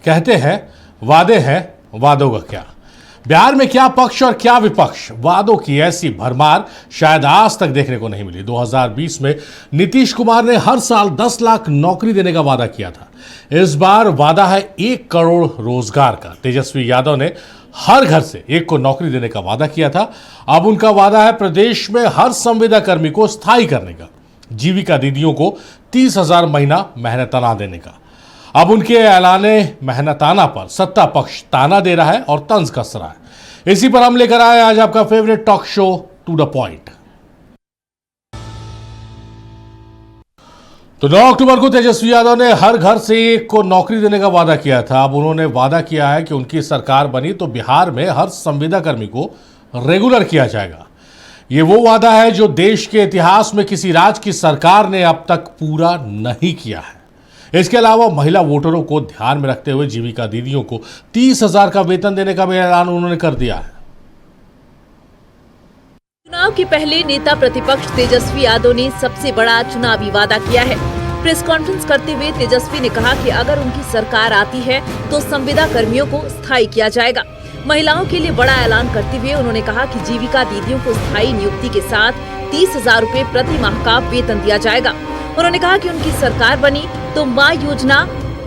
कहते हैं वादे हैं, वादों का क्या। बिहार में क्या पक्ष और क्या विपक्ष, वादों की ऐसी भरमार शायद आज तक देखने को नहीं मिली। 2020 में नीतीश कुमार ने हर साल 10 लाख नौकरी देने का वादा किया था। इस बार वादा है 1 करोड़ रोजगार का। तेजस्वी यादव ने हर घर से एक को नौकरी देने का वादा किया था। अब उनका वादा है प्रदेश में हर संविदा कर्मी को स्थायी करने का, जीविका दीदियों को 30,000 महीना मेहनताना देने का। अब उनके ऐलाने मेहनताना पर सत्ता पक्ष ताना दे रहा है और तंज कस रहा है। इसी पर हम लेकर आए आज आपका favourite talk show to the point. तो 9 अक्टूबर को तेजस्वी यादव ने हर घर से एक को नौकरी देने का वादा किया था। अब उन्होंने वादा किया है कि उनकी सरकार बनी तो बिहार में हर संविदा कर्मी को रेगुलर किया जाएगा। ये वो वादा है जो देश के इतिहास में किसी राज्य की सरकार ने अब तक पूरा नहीं किया है। इसके अलावा महिला वोटरों को ध्यान में रखते हुए जीविका दीदियों को 30,000 का वेतन देने का भी ऐलान उन्होंने कर दिया है। चुनाव के पहले नेता प्रतिपक्ष तेजस्वी यादव ने सबसे बड़ा चुनावी वादा किया है। प्रेस कॉन्फ्रेंस करते हुए तेजस्वी ने कहा कि अगर उनकी सरकार आती है तो संविदा कर्मियों को स्थायी किया जाएगा। महिलाओं के लिए बड़ा ऐलान करते हुए उन्होंने कहा कि जीविका दीदियों को स्थायी नियुक्ति के साथ 30,000 रूपए प्रति माह का वेतन दिया जाएगा। उन्होंने कहा कि उनकी सरकार बनी तो माँ योजना,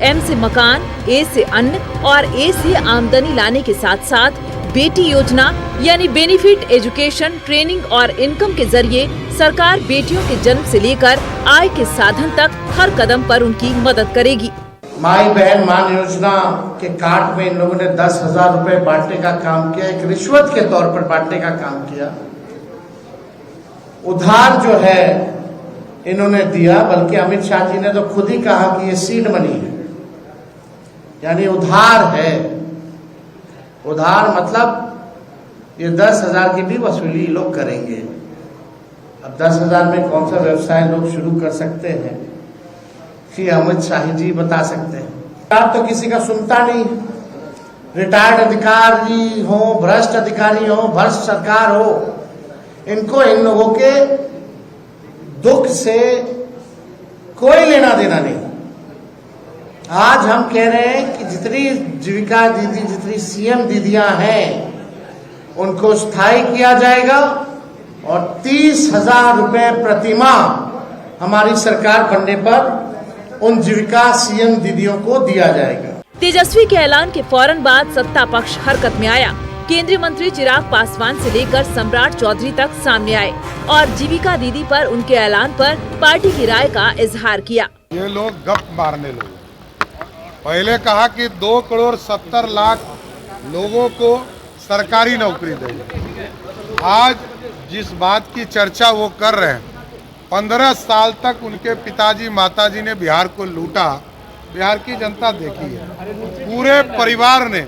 M से मकान, A से अन्न और A से आमदनी लाने के साथ साथ बेटी योजना यानी बेनिफिट एजुकेशन, ट्रेनिंग और इनकम के जरिए सरकार बेटियों के जन्म से लेकर आय के साधन तक हर कदम पर उनकी मदद करेगी। माई बहन मान योजना के कार्ड में इन लोगों ने 10,000 रुपए बांटने का काम किया, एक रिश्वत के तौर पर बांटने का काम किया। उधार जो है इन्होंने दिया, बल्कि अमित शाह जी ने तो खुद ही कहा कि ये सीड मनी है, यानी उधार है। उधार मतलब ये 10,000 की भी वसूली लोग करेंगे। अब 10,000 में कौन सा व्यवसाय लोग शुरू कर सकते हैं कि अमित शाह जी बता सकते हैं। आप तो किसी का सुनता नहीं। रिटायर्ड अधिकारी हो, भ्रष्ट अधिकारी हो, भ्रष्ट सरकार हो, इनको इन लोगों के दुख से कोई लेना देना नहीं। आज हम कह रहे हैं कि जितनी जीविका दीदी, जितनी सीएम दीदियां हैं, उनको स्थायी किया जाएगा और 30,000 रुपए प्रति माह हमारी सरकार बनने पर उन जीविका सीएम दीदियों को दिया जाएगा। तेजस्वी के ऐलान के फौरन बाद सत्ता पक्ष हरकत में आया। केंद्रीय मंत्री चिराग पासवान से लेकर सम्राट चौधरी तक सामने आए और जीविका दीदी पर उनके ऐलान पर पार्टी की राय का इजहार किया। ये लोग गप मारने लोग। पहले कहा कि 2 करोड़ 70 लाख लोगों को सरकारी नौकरी देंगे। आज जिस बात की चर्चा वो कर रहे हैं, 15 साल तक उनके पिताजी माताजी ने बिहार को लूटा, बिहार की जनता देखी है। पूरे परिवार ने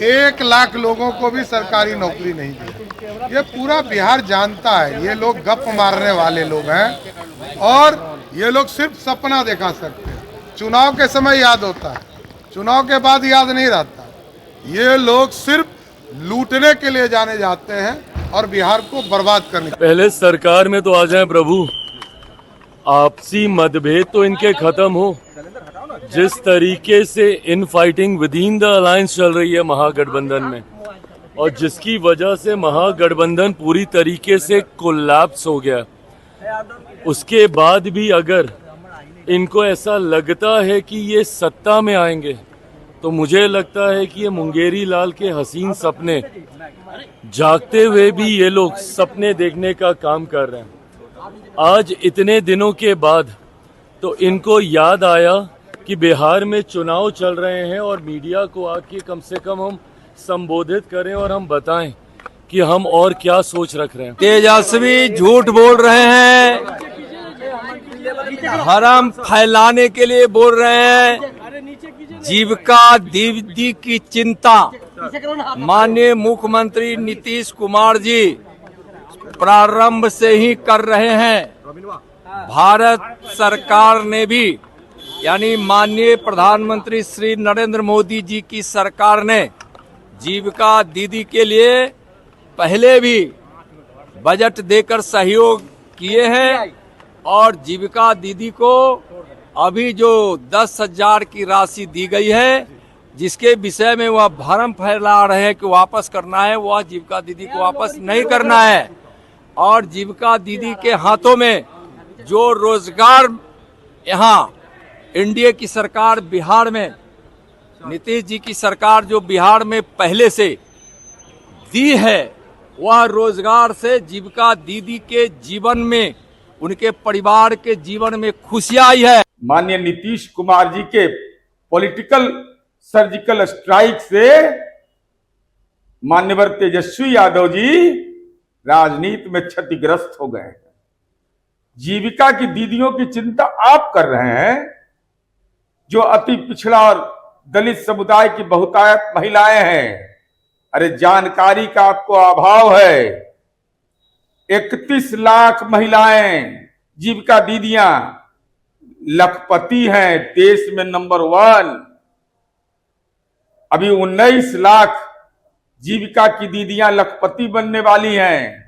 1 लाख लोगों को भी सरकारी नौकरी नहीं दी। ये पूरा बिहार जानता है। ये लोग गप मारने वाले लोग हैं और ये लोग सिर्फ सपना दिखा सकते हैं। चुनाव के समय याद होता है, चुनाव के बाद याद नहीं रहता। ये लोग सिर्फ लूटने के लिए जाने जाते हैं और बिहार को बर्बाद करने। पहले सरकार में तो आ जाएं प्रभु, आपसी मतभेद तो इनके खत्म हो। जिस तरीके से in fighting with in the alliance चल रही है महागठबंधन में, और जिसकी वजह से महागठबंधन पूरी तरीके से कोलैप्स हो गया, उसके बाद भी अगर इनको ऐसा लगता है कि ये सत्ता में आएंगे, तो मुझे लगता है कि ये मुंगेरी लाल के हसीन सपने जागते हुए भी ये लोग सपने देखने का काम कर रहे हैं। आज इतने दिनों के बाद तो इनको याद आया कि बिहार में चुनाव चल रहे हैं और मीडिया को आके कम से कम हम संबोधित करें और हम बताएं कि हम और क्या सोच रख रहे हैं। तेजस्वी झूठ बोल रहे हैं, भरम फैलाने के लिए बोल रहे हैं। जीविका दीदी की चिंता माननीय मुख्यमंत्री नीतीश कुमार जी प्रारंभ से ही कर रहे हैं। भारत सरकार ने भी, यानी माननीय प्रधानमंत्री श्री नरेंद्र मोदी जी की सरकार ने जीविका दीदी के लिए पहले भी बजट देकर सहयोग किए हैं और जीविका दीदी को अभी जो 10,000 की राशि दी गई है जिसके विषय में वह भ्रम फैला रहे हैं कि वापस करना है, वह जीविका दीदी को वापस नहीं करना है। और जीविका दीदी के हाथों में जो रोजगार यहाँ एनडीए की सरकार बिहार में, नीतीश जी की सरकार जो बिहार में पहले से दी है, वह रोजगार से जीविका दीदी के जीवन में, उनके परिवार के जीवन में खुशियां आई है। माननीय नीतीश कुमार जी के पॉलिटिकल सर्जिकल स्ट्राइक से मान्यवर तेजस्वी यादव जी राजनीति में क्षतिग्रस्त हो गए हैं। जीविका की दीदियों की चिंता आप कर रहे हैं, जो अति पिछड़ा और दलित समुदाय की बहुतायत महिलाएं हैं। अरे जानकारी का आपको अभाव है। 31 लाख महिलाएं जीविका दीदियां लखपति हैं, देश में नंबर 1। अभी 19 लाख जीविका की दीदियां लखपति बनने वाली हैं,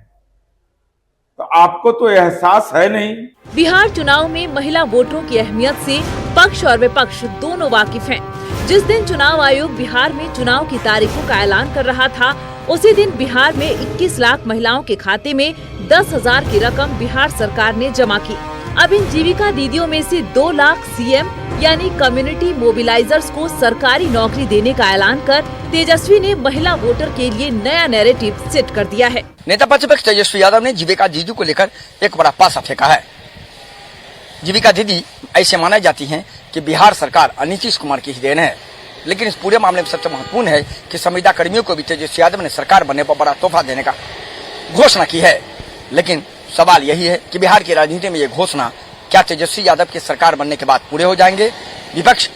तो आपको तो एहसास है नहीं। बिहार चुनाव में महिला वोटरों की अहमियत से पक्ष और विपक्ष दोनों वाकिफ हैं। जिस दिन चुनाव आयोग बिहार में चुनाव की तारीखों का ऐलान कर रहा था, उसी दिन बिहार में 21 लाख महिलाओं के खाते में 10,000 की रकम बिहार सरकार ने जमा की। अब इन जीविका दीदियों में से 2 लाख सीएम यानी कम्युनिटी मोबिलाइजर्स को सरकारी नौकरी देने का ऐलान कर तेजस्वी ने महिला वोटर के लिए नया नैरेटिव सेट कर दिया है। नेता प्रतिपक्ष तेजस्वी यादव ने जीविका दीदी को लेकर एक बड़ा पासा फेंका है। जीविका दीदी ऐसे मानी जाती हैं कि बिहार सरकार नीतीश कुमार की ही देन है, लेकिन इस पूरे मामले में सबसे महत्वपूर्ण है कि संविदा कर्मियों को भी तेजस्वी यादव ने सरकार बनने पर बड़ा तोहफा देने का घोषणा की है। लेकिन सवाल यही है कि बिहार की राजनीति में ये घोषणा क्या तेजस्वी यादव की सरकार बनने के बाद पूरे हो जाएंगे? विपक्ष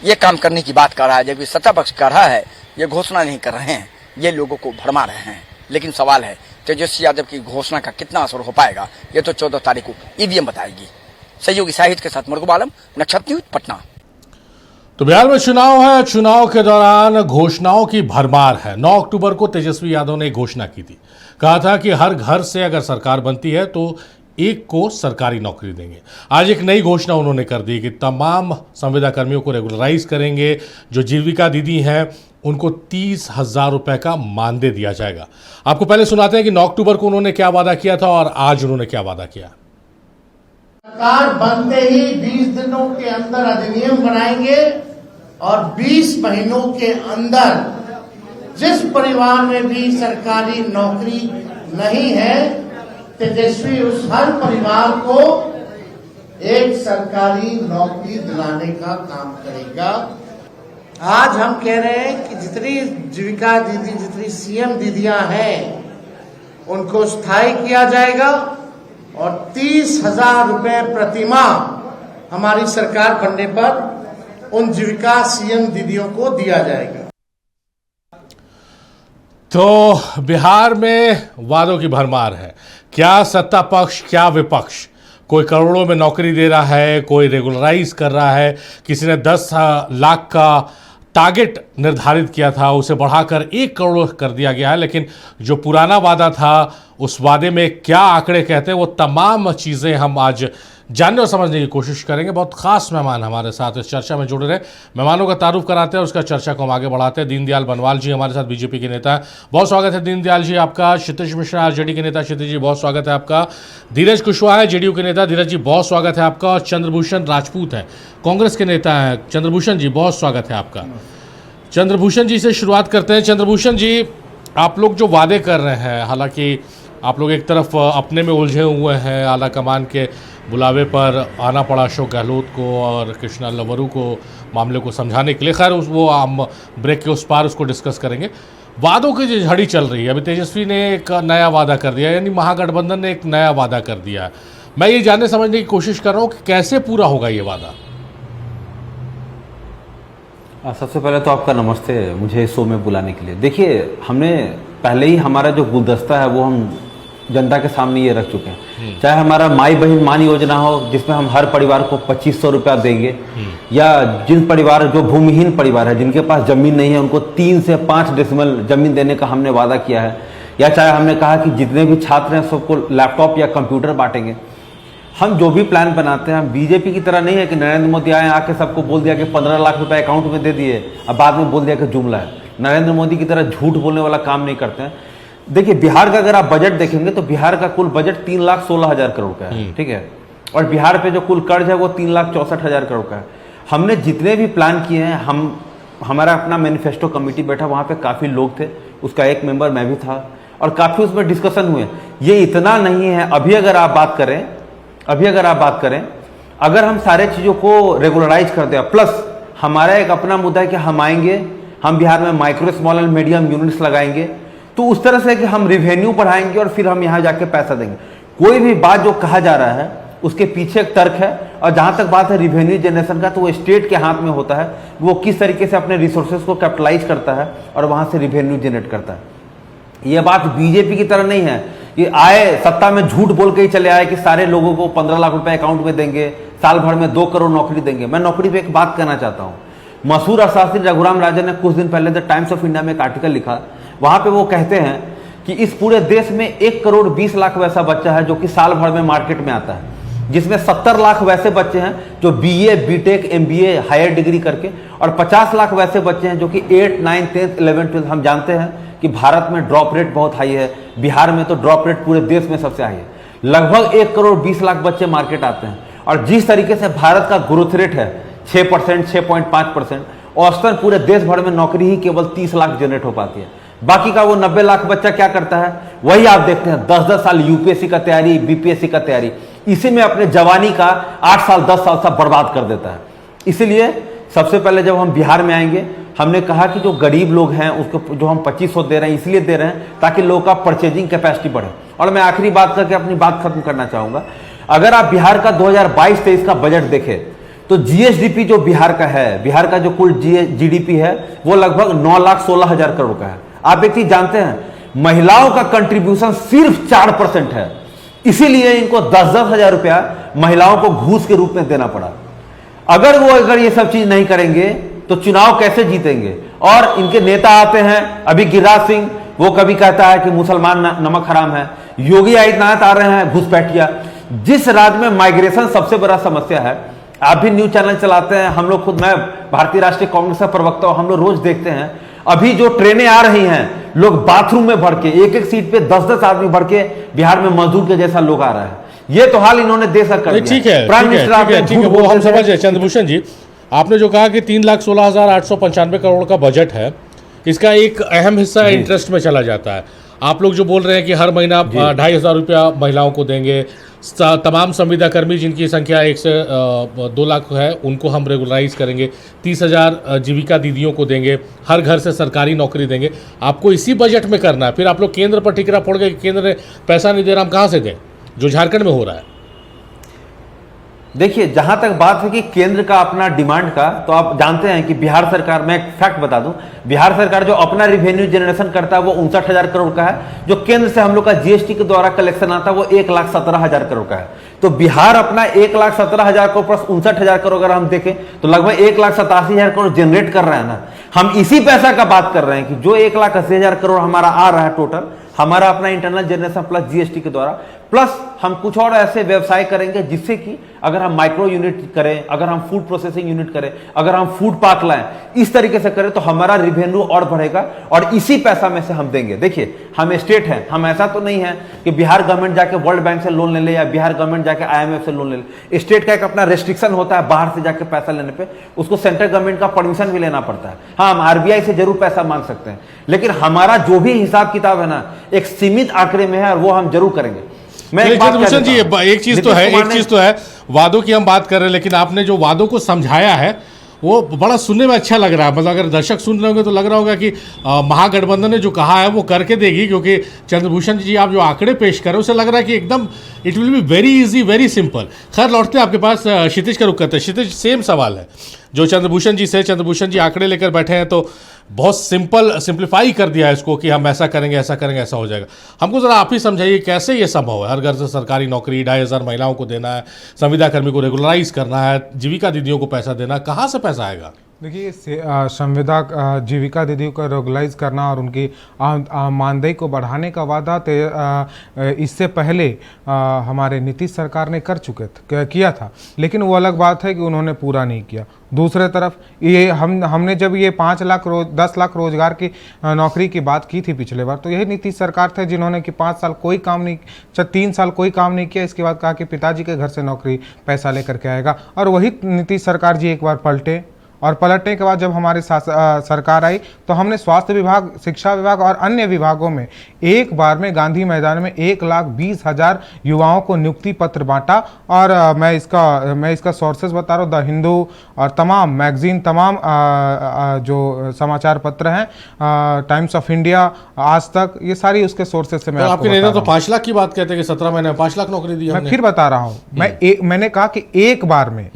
ये काम करने की बात कर रहा है, जबकि सत्ता पक्ष कर रहा है ये घोषणा नहीं कर रहे हैं, ये लोगों को भरमा रहे हैं। लेकिन सवाल है तेजस्वी यादव की घोषणा का कितना असर हो पाएगा, ये तो 14 तारीख को ईवीएम बताएगी। सहयोगी साहित्य के साथ मरगूब आलम, नक्षत्र न्यूज, पटना। तो बिहार में चुनाव है, चुनाव के दौरान घोषणाओं की भरमार है। 9 अक्टूबर को तेजस्वी यादव ने घोषणा की थी, कहा था कि हर घर से अगर सरकार बनती है तो एक को सरकारी नौकरी देंगे। आज एक नई घोषणा उन्होंने कर दी कि तमाम संविदा कर्मियों को रेगुलराइज करेंगे। जो जीविका दीदी हैं उनको 30,000 रुपए का मानदेय दिया जाएगा। आपको पहले सुनाते हैं कि 9 अक्टूबर को उन्होंने क्या वादा किया था और आज उन्होंने क्या वादा किया। सरकार बनते ही 20 दिनों के अंदर अधिनियम बनाएंगे और 20 महीनों के अंदर जिस परिवार में भी सरकारी नौकरी नहीं है, तेजस्वी उस हर परिवार को एक सरकारी नौकरी दिलाने का काम करेगा। आज हम कह रहे हैं कि जितनी जीविका दीदी, जितनी सीएम दीदियां हैं, उनको स्थायी किया जाएगा और 30,000 रुपए प्रतिमाह हमारी सरकार बनने पर उन जीविका सीएम दीदियों को दिया जाएगा। तो बिहार में वादों की भरमार है। क्या सत्ता पक्ष, क्या विपक्ष, कोई करोड़ों में नौकरी दे रहा है, कोई रेगुलराइज कर रहा है। किसी ने 10 लाख का टारगेट निर्धारित किया था, उसे बढ़ाकर 1 करोड़ कर दिया गया है। लेकिन जो पुराना वादा था, उस वादे में क्या आंकड़े कहते हैं, वो तमाम चीज़ें हम आज जानने और समझने की कोशिश करेंगे। बहुत खास मेहमान हमारे साथ इस चर्चा में जुड़े रहे। मेहमानों का तारुफ कराते हैं और उसका चर्चा को हम आगे बढ़ाते हैं। दीनदयाल बनवाल जी हमारे साथ, बीजेपी के नेता हैं, बहुत स्वागत है दीनदयाल जी आपका। क्षितिज मिश्रा आरजेडी के नेता, क्षितिज जी बहुत स्वागत है आपका। धीरज कुशवाहा है जेडीयू के नेता, धीरज जी बहुत स्वागत है आपका। और चंद्रभूषण राजपूत है, कांग्रेस के नेता हैं, चंद्रभूषण जी बहुत स्वागत है आपका। चंद्रभूषण जी से शुरुआत करते हैं। चंद्रभूषण जी, आप लोग जो वादे कर रहे हैं, हालांकि आप लोग एक तरफ अपने में उलझे हुए हैं, आला कमान के बुलावे पर आना पड़ा अशोक गहलोत को और कृष्णा लवरू को मामले को समझाने के लिए। खैर वो हम ब्रेक के उस पार उसको डिस्कस करेंगे। वादों की जो झड़ी चल रही है, अभी तेजस्वी ने एक नया वादा कर दिया, यानी महागठबंधन ने एक नया वादा कर दिया है। मैं ये जानने समझने की कोशिश कर रहा हूँ कि कैसे पूरा होगा ये वादा। सबसे पहले तो आपका नमस्ते, मुझे शो में बुलाने के लिए। देखिए, हमने पहले ही हमारा जो गुलदस्ता है वो हम जनता के सामने ये रख चुके हैं। चाहे हमारा माई बहन मान योजना हो, जिसमें हम हर परिवार को 2500 रुपया देंगे, या जिन परिवार जो भूमिहीन परिवार है, जिनके पास जमीन नहीं है, उनको 3 से 5 डेसिमल जमीन देने का हमने वादा किया है। या चाहे हमने कहा कि जितने भी छात्र हैं सबको लैपटॉप या कंप्यूटर बांटेंगे। हम जो भी प्लान बनाते हैं, हम बीजेपी की तरह नहीं है कि नरेंद्र मोदी आए आके सबको बोल दिया कि 15 लाख रुपए अकाउंट में दे दिए, अब बाद में बोल दिया कि जुमला है। नरेंद्र मोदी की तरह झूठ बोलने वाला काम नहीं करते हैं। देखिए बिहार का अगर आप बजट देखेंगे तो बिहार का कुल बजट 3,16,000 करोड़ का है, ठीक है, और बिहार पे जो कुल कर्ज है वो 3,64,000 करोड़ का है। हमने जितने भी प्लान किए हैं, हमारा अपना मैनिफेस्टो कमेटी बैठा, वहाँ पे काफ़ी लोग थे, उसका एक मेंबर मैं भी था, और काफ़ी उसमें डिस्कशन हुए। ये इतना नहीं है, अभी अगर आप बात करें, अगर हम सारे चीज़ों को रेगुलराइज कर दें, प्लस हमारा एक अपना मुद्दा है कि हम आएंगे, हम बिहार में micro small and medium units लगाएंगे, तो उस तरह से कि हम रिवेन्यू बढ़ाएंगे और फिर हम यहाँ जाके पैसा देंगे। कोई भी बात जो कहा जा रहा है उसके पीछे एक तर्क है, और जहाँ तक बात है रिवेन्यू जनरेशन का, तो वो स्टेट के हाथ में होता है, वो किस तरीके से अपने रिसोर्सेज को कैपिटलाइज करता है और वहाँ से रिवेन्यू जनरेट करता है। ये बात बीजेपी की तरह नहीं है कि आए सत्ता में झूठ बोल के ही चले आए कि सारे लोगों को 15 लाख रुपए अकाउंट में देंगे, साल भर में 2 करोड़ नौकरी देंगे। मैं नौकरी पे एक बात कहना चाहता हूँ। मशहूर अर्थशास्त्री रघुराम राजन ने कुछ दिन पहले द टाइम्स ऑफ इंडिया में एक आर्टिकल लिखा, वहां पे वो कहते हैं कि इस पूरे देश में 1 करोड़ 20 लाख वैसा बच्चा है जो कि साल भर में मार्केट में आता है, जिसमें 70 लाख वैसे बच्चे हैं जो BA, BTech, MBA, higher degree करके, और 50 लाख वैसे बच्चे हैं जो कि 8, 9, 10, 11, 12। हम जानते हैं कि भारत में ड्रॉप रेट बहुत हाई है, बिहार में तो ड्रॉप रेट पूरे देश में सबसे हाई है। लगभग 1 करोड़ 20 लाख बच्चे मार्केट आते हैं, और जिस तरीके से भारत का ग्रोथ रेट है 6%, 6.5%, औसतन पूरे देश भर में नौकरी ही केवल 30 लाख जनरेट हो पाती है। बाकी का वो 90 लाख बच्चा क्या करता है, वही आप देखते हैं 10-10 साल यूपीएससी का तैयारी, बीपीएससी का तैयारी, इसी में अपने जवानी का 8 साल 10 साल सब बर्बाद कर देता है। इसीलिए सबसे पहले जब हम बिहार में आएंगे, हमने कहा कि जो गरीब लोग हैं उसको जो हम 2500 दे रहे हैं, इसलिए दे रहे हैं ताकि लोगों का परचेजिंग कैपेसिटी बढ़े। और मैं आखिरी बात करके अपनी बात खत्म करना चाहूंगा। अगर आप बिहार का 2022-23 का बजट देखें तो जीएसडीपी जो बिहार का है, बिहार का जो कुल जीडीपी है वो लगभग 9,16,000 करोड़ का है। आप एक चीज जानते हैं, महिलाओं का कंट्रीब्यूशन सिर्फ 4% है, इसीलिए इनको 10-10 हजार रुपया महिलाओं को घूस के रूप में देना पड़ा। अगर ये सब चीज नहीं करेंगे तो चुनाव कैसे जीतेंगे। और इनके नेता आते हैं, अभी गिरिराज सिंह, वो कभी कहता है कि मुसलमान नमक हराम है, योगी आदित्यनाथ आ रहे हैं घुसपैठिया। जिस राज्य में माइग्रेशन सबसे बड़ा समस्या है, आप भी न्यूज चैनल चलाते हैं, हम लोग खुद, मैं भारतीय राष्ट्रीय कांग्रेस का प्रवक्ता हूं, हम लोग रोज देखते हैं, अभी जो ट्रेनें आ रही हैं, लोग बाथरूम में भर के, एक सीट पे 10-10 आदमी भर के बिहार में मजदूर के जैसा लोग आ रहा है। ये तो हाल इन्होंने देश का कर दिया। ठीक है, वो हम समझ रहे। चंद्रभूषण जी, आपने जो कहा कि 3,16,895 करोड़ का बजट है, इसका एक अहम हिस्सा इंटरेस्ट में चला जाता है। आप लोग जो बोल रहे हैं कि हर महीना 2,500 रुपया महिलाओं को देंगे, तमाम संविदा कर्मी जिनकी संख्या 1 से 2 लाख है उनको हम रेगुलराइज करेंगे, 30,000 जीविका दीदियों को देंगे, हर घर से सरकारी नौकरी देंगे। आपको इसी बजट में करना है, फिर आप लोग केंद्र पर ठिकरा फोड़ गए, केंद्र ने पैसा नहीं दे रहा, हम कहाँ से दें, जो झारखंड में हो रहा है। देखिए, जहां तक बात है कि केंद्र का अपना डिमांड का, तो आप जानते हैं कि बिहार सरकार, मैं एक फैक्ट बता दूं, बिहार सरकार जो अपना रिवेन्यू जनरेशन करता है वो 59,000 करोड़ का है। जो केंद्र से हम लोग का जीएसटी के द्वारा कलेक्शन आता है वो 1,17,000 करोड़ का है। तो बिहार अपना 1,17,000 करोड़ प्लस 59,000 करोड़ अगर हम देखें तो लगभग 1,87,000 करोड़ जनरेट कर रहे हैं ना। हम इसी पैसा का बात कर रहे हैं कि जो 1,80,000 करोड़ हमारा आ रहा है टोटल, हमारा अपना इंटरनल जनरेशन प्लस जीएसटी के द्वारा, प्लस हम कुछ और ऐसे व्यवसाय करेंगे जिससे कि अगर हम माइक्रो यूनिट करें, अगर हम फूड प्रोसेसिंग यूनिट करें, अगर हम फूड पार्क लाएं, इस तरीके से करें तो हमारा रिवेन्यू और बढ़ेगा और इसी पैसा में से हम देंगे। देखिए, हम स्टेट हैं, हम ऐसा तो नहीं है कि बिहार गवर्नमेंट जाके वर्ल्ड बैंक से लोन ले ले या बिहार गवर्नमेंट जाके IMF से लोन ले ले। स्टेट का एक अपना रेस्ट्रिक्शन होता है, बाहर से जाके पैसा लेने पे उसको सेंट्रल गवर्नमेंट का परमिशन भी लेना पड़ता है। हाँ, हम RBI से जरूर पैसा मांग सकते हैं, लेकिन हमारा जो भी हिसाब किताब है ना, एक सीमित आंकड़े में है और वो हम जरूर करेंगे। चंद्रभूषण जी, एक चीज तो है, वादों की हम बात कर रहे हैं, लेकिन आपने जो वादों को समझाया है वो बड़ा सुनने में अच्छा लग रहा है। मतलब अगर दर्शक सुन रहे होंगे तो लग रहा होगा कि महागठबंधन ने जो कहा है वो करके देगी, क्योंकि चंद्रभूषण जी आप जो आंकड़े पेश कर रहे हैं उसे लग रहा है कि एकदम it will be very easy, very simple. खैर, लौटते हैं आपके पास, क्षितिज का रुख करते हैं। क्षितिज, सेम सवाल है जो चंद्रभूषण जी से। चंद्रभूषण जी आंकड़े लेकर बैठे हैं तो बहुत सिंप्लीफाई कर दिया है इसको कि हम ऐसा करेंगे, ऐसा करेंगे, ऐसा हो जाएगा। हमको ज़रा आप ही समझाइए कैसे ये संभव है। हर घर से सरकारी नौकरी, 2,500 महिलाओं को देना है, संविदा कर्मी को रेगुलराइज करना है, जीविका दीदियों को पैसा देना, कहाँ से पैसा आएगा? देखिए संविदा जीविका दीदियों का रेगुलाइज करना और उनकी मानदेय को बढ़ाने का वादा इससे पहले हमारे नीतीश सरकार ने किया था, लेकिन वो अलग बात है कि उन्होंने पूरा नहीं किया। दूसरे तरफ ये हमने जब ये 10 लाख रोजगार की नौकरी की बात की थी पिछले बार, तो यही नीतीश सरकार थे जिन्होंने कि 5 साल कोई काम नहीं, 3 साल कोई काम नहीं किया, इसके बाद कहा कि पिताजी के घर से नौकरी पैसा लेकर के आएगा। और वही नीतीश सरकार जी एक बार पलटे, और पलटने के बाद जब हमारी सरकार आई तो हमने स्वास्थ्य विभाग, शिक्षा विभाग और अन्य विभागों में एक बार में गांधी मैदान में 1,20,000 युवाओं को नियुक्ति पत्र बांटा। और मैं इसका सोर्सेज बता रहा हूँ, द हिंदू और तमाम मैगजीन, तमाम जो समाचार पत्र हैं, टाइम्स ऑफ इंडिया, आज तक, ये सारी उसके सोर्सेज से मैं आपके नेता तो 5 लाख की बात कहते हैं कि 17 महीने में 5 लाख नौकरी दी। मैं फिर बता रहा हूँ, मैंने कहा कि एक बार में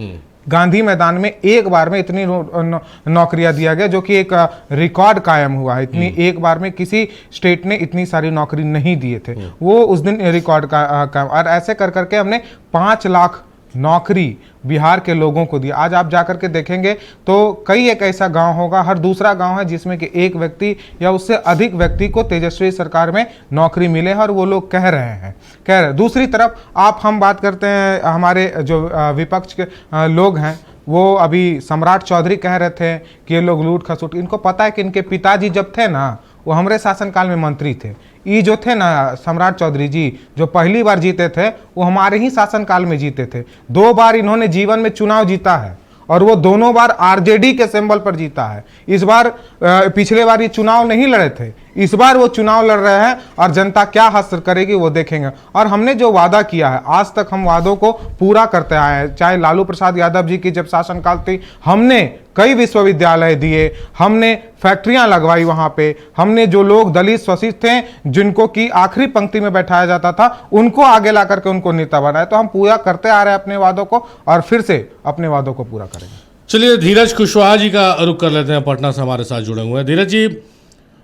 गांधी मैदान में एक बार में इतनी नौकरियां दिया गया, जो कि एक रिकॉर्ड कायम हुआ है। इतनी एक बार में किसी स्टेट ने इतनी सारी नौकरी नहीं दिए थे, वो उस दिन रिकॉर्ड कायम। और ऐसे कर करके हमने 5 लाख नौकरी बिहार के लोगों को दिया। आज आप जाकर के देखेंगे तो कई एक ऐसा गांव होगा, हर दूसरा गांव है जिसमें कि एक व्यक्ति या उससे अधिक व्यक्ति को तेजस्वी सरकार में नौकरी मिले है, और वो लोग कह रहे। दूसरी तरफ हम बात करते हैं, हमारे जो विपक्ष के लोग हैं, वो अभी सम्राट चौधरी कह रहे थे कि ये लोग लूट खसूट, इनको पता है कि इनके पिताजी जब थे ना, वो हमारे शासनकाल में मंत्री थे। ये जो थे ना सम्राट चौधरी जी, जो पहली बार जीते थे, वो हमारे ही शासनकाल में जीते थे। 2 बार इन्होंने जीवन में चुनाव जीता है, और वो दोनों बार आरजेडी के सिंबल पर जीता है। इस बार पिछले बार ये चुनाव नहीं लड़े थे, इस बार वो चुनाव लड़ रहे हैं, और जनता क्या हासिल करेगी वो देखेंगे। और हमने जो वादा किया है, आज तक हम वादों को पूरा करते आए हैं। चाहे लालू प्रसाद यादव जी की जब शासनकाल थी, हमने कई विश्वविद्यालय दिए, हमने फैक्ट्रियां लगवाई वहां पे, हमने जो लोग दलित शोषित थे, जिनको की आखिरी पंक्ति में बैठाया जाता था, उनको आगे ला करके उनको नेता बनाया। तो हम पूरा करते आ रहे हैं अपने वादों को, और फिर से अपने वादों को पूरा करेंगे। चलिए धीरज कुशवाहा जी का रुख कर लेते हैं, पटना से हमारे साथ जुड़े हुए हैं। धीरज जी,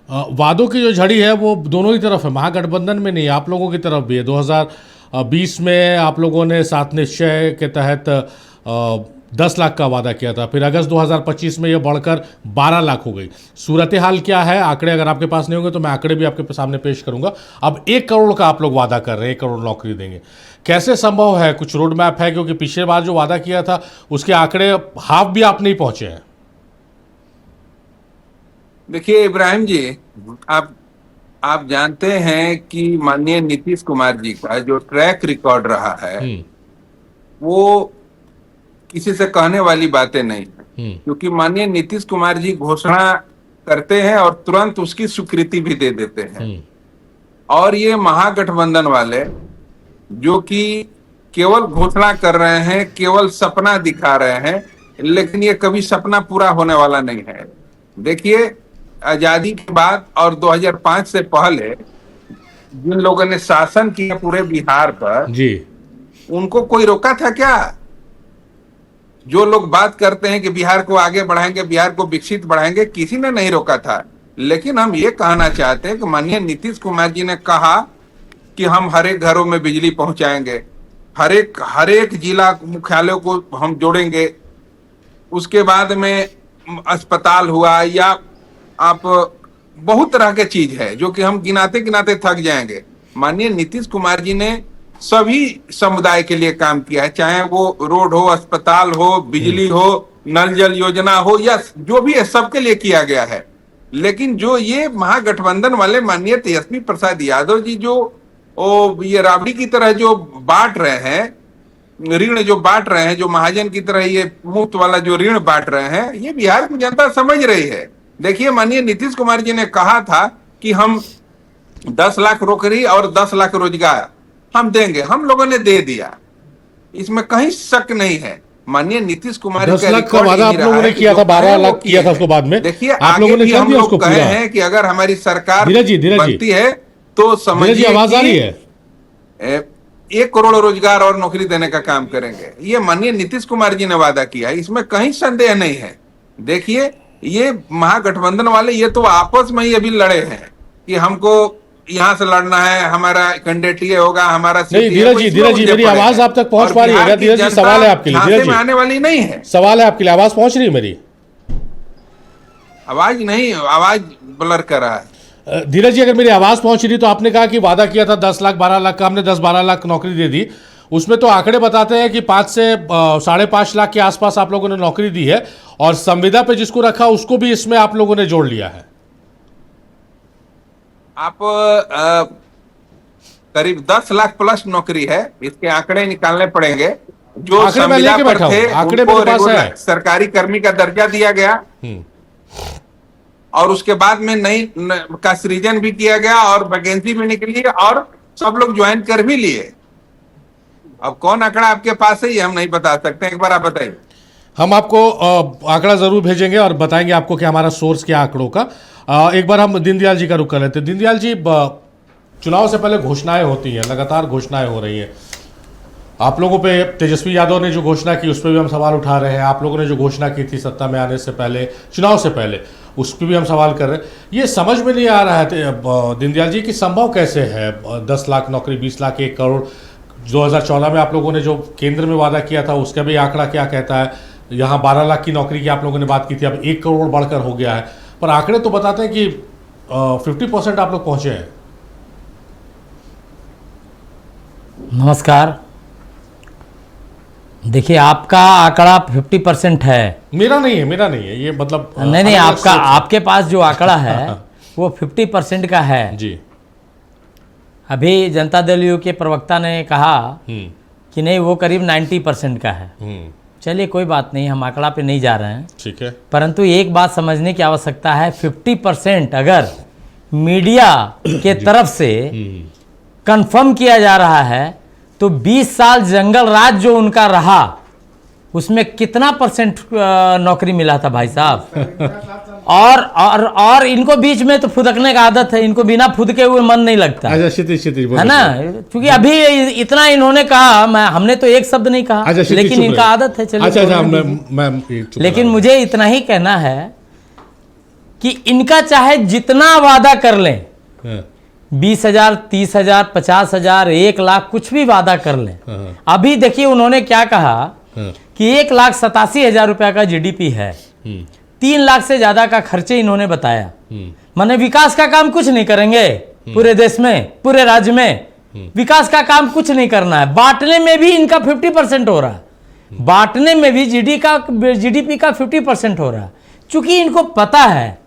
वादों की जो झड़ी है वो दोनों ही तरफ है, महागठबंधन में नहीं, आप लोगों की तरफ भी है। 2020 में आप लोगों ने 7 निश्चय के तहत 10 लाख का वादा किया था, फिर अगस्त 2025 में ये बढ़कर 12 लाख हो गई। सूरत हाल क्या है? आंकड़े अगर आपके पास नहीं होंगे तो मैं आंकड़े भी आपके सामने पेश करूंगा। अब 1 करोड़ का आप लोग वादा कर रहे हैं, 1 करोड़ नौकरी देंगे, कैसे संभव है? कुछ रोड मैप है? क्योंकि पिछले बार जो वादा किया था उसके आंकड़े हाफ भी आप नहीं पहुंचे हैं। देखिए इब्राहिम जी, आप जानते हैं कि माननीय नीतीश कुमार जी का जो ट्रैक रिकॉर्ड रहा है वो किसी से कहने वाली बातें नहीं है, क्योंकि माननीय नीतीश कुमार जी घोषणा करते हैं और तुरंत उसकी स्वीकृति भी दे देते हैं। और ये महागठबंधन वाले जो कि केवल घोषणा कर रहे हैं, केवल सपना दिखा रहे हैं, लेकिन ये कभी सपना पूरा होने वाला नहीं है। देखिए, आजादी के बाद और 2005 से पहले जिन लोगों ने शासन किया पूरे बिहार पर जी, उनको कोई रोका था क्या? जो लोग बात करते हैं कि बिहार को आगे बढ़ाएंगे, बिहार को विकसित बढ़ाएंगे, किसी ने नहीं रोका था। लेकिन हम ये कहना चाहते हैं कि माननीय नीतीश कुमार जी ने कहा कि हम हर एक घरों में बिजली पहुंचाएंगे, हर एक जिला मुख्यालयों को हम जोड़ेंगे, उसके बाद में अस्पताल हुआ, या आप बहुत तरह के चीज है जो कि हम गिनाते गिनाते थक जाएंगे। माननीय नीतीश कुमार जी ने सभी समुदाय के लिए काम किया है, चाहे वो रोड हो, अस्पताल हो, बिजली हो, नल जल योजना हो, या जो भी है सबके लिए किया गया है। लेकिन जो ये महागठबंधन वाले माननीय तेजस्वी प्रसाद यादव जी जो ये राबड़ी की तरह जो बांट रहे हैं, ऋण जो बांट रहे हैं, जो महाजन की तरह ये मुफ्त वाला जो ऋण बांट रहे हैं, ये बिहार की जनता समझ रही है। देखिए, माननीय नीतीश कुमार जी ने कहा था कि हम 10 लाख नौकरी और 10 लाख रोजगार हम देंगे, हम लोगों ने दे दिया, इसमें कहीं शक नहीं है। माननीय नीतीश कुमार 10 लाख का वादा आप लोगों ने किया था, 12 लाख किया था उसको बाद में। देखिए, आप लोगों ने हम लोग कहे हैं कि अगर हमारी सरकार बनती है तो समझिए आवाज आ रही है, 1 करोड़ रोजगार और नौकरी देने का काम करेंगे। ये माननीय नीतीश कुमार जी ने वादा किया है, इसमें कहीं संदेह नहीं है। देखिए, ये महागठबंधन वाले ये तो आपस में ही अभी लड़े हैं कि हमको यहाँ से लड़ना है, हमारा कैंडिडेट ये होगा, हमारा नहीं। धीरज जी मेरी आवाज आप तक पहुंच पा रही है? धीरज जी, सवाल है आपके लिए। धीरज जी, आने वाली नहीं है, सवाल है आपके लिए, आवाज पहुंच रही है मेरी? आवाज नहीं, आवाज ब्लर कर रहा है। धीरज जी, अगर मेरी आवाज पहुंच रही तो आपने कहा कि वादा किया था 10 लाख 12 लाख का, हमने 10-12 लाख नौकरी दे दी। उसमें तो आंकड़े बताते हैं कि 5 से 5.5 लाख के आसपास आप लोगों ने नौकरी दी है, और संविदा पे जिसको रखा उसको भी इसमें आप लोगों ने जोड़ लिया है। आप करीब 10 लाख प्लस नौकरी है, इसके आंकड़े निकालने पड़ेंगे। जो आंकड़े मैं संविदा लेके पर बैठा हूं, थे आंकड़े उनको मेरे पास रेगुलर है। सरकारी कर्मी का दर्जा दिया गया, और उसके बाद में नई का सृजन भी किया गया, और वैकेंसी भी निकली, और सब लोग ज्वाइन कर भी लिए। अब कौन आंकड़ा आपके पास है ये हम नहीं बता सकते, एक बार आप बताइए। हम आपको आंकड़ा जरूर भेजेंगे और बताएंगे आपको कि हमारा सोर्स क्या आंकड़ों का। एक बार हम दीनदयाल जी का रुख कर लेते हैं। दीनदयाल जी, चुनाव से पहले घोषणाएं होती हैं, लगातार घोषणाएं हो रही हैं। आप लोगों पे तेजस्वी यादव ने जो घोषणा की उस पर भी हम सवाल उठा रहे हैं, आप लोगों ने जो घोषणा की थी सत्ता में आने से पहले, चुनाव से पहले, उस पर भी हम सवाल कर रहे हैं। ये समझ में नहीं आ रहा है दीनदयाल जी कि संभव कैसे है 10 लाख नौकरी, 20 लाख, 1 करोड़। 2014 में आप लोगों ने जो केंद्र में वादा किया था उसका भी आंकड़ा क्या कहता है? यहाँ 12 लाख की नौकरी की आप लोगों ने बात की थी, अब 1 करोड़ बढ़कर हो गया है, पर आंकड़े तो बताते हैं कि 50% आप लोग पहुंचे हैं। नमस्कार। देखिए, आपका आंकड़ा 50% है, मेरा नहीं है, ये मतलब नहीं, आपका, आपके पास जो आंकड़ा है वो 50% का है जी। अभी जनता दल यू के प्रवक्ता ने कहा कि नहीं, वो करीब 90% का है। चलिए, कोई बात नहीं, हम आंकड़ा पे नहीं जा रहे हैं, ठीक है। परंतु एक बात समझने की आवश्यकता है, 50% अगर मीडिया के तरफ से कंफर्म किया जा रहा है तो 20 साल जंगल राज जो उनका रहा उसमें कितना परसेंट नौकरी मिला था भाई साहब? और इनको बीच में तो फुदकने का आदत है, इनको बिना फुदके हुए मन नहीं लगता अच्छा, क्षितिज है ना, क्योंकि अभी इतना इन्होंने कहा, हमने तो एक शब्द नहीं कहा, लेकिन इनका आदत है। चलिए, अच्छा, लेकिन मुझे इतना ही कहना है कि इनका चाहे जितना वादा कर लें, 20,000, 30,000, 50,000, 1 लाख, कुछ भी वादा कर लें, अभी देखिए उन्होंने क्या कहा कि 1,87,000 रुपया का जीडीपी है, 3 लाख से ज्यादा का खर्चे इन्होंने बताया। माने विकास का काम कुछ नहीं करेंगे पूरे देश में, पूरे राज्य में विकास का काम कुछ नहीं करना है। बांटने में भी इनका 50% हो रहा है, बांटने में भी जीडीपी का 50% हो रहा है। चूंकि इनको पता है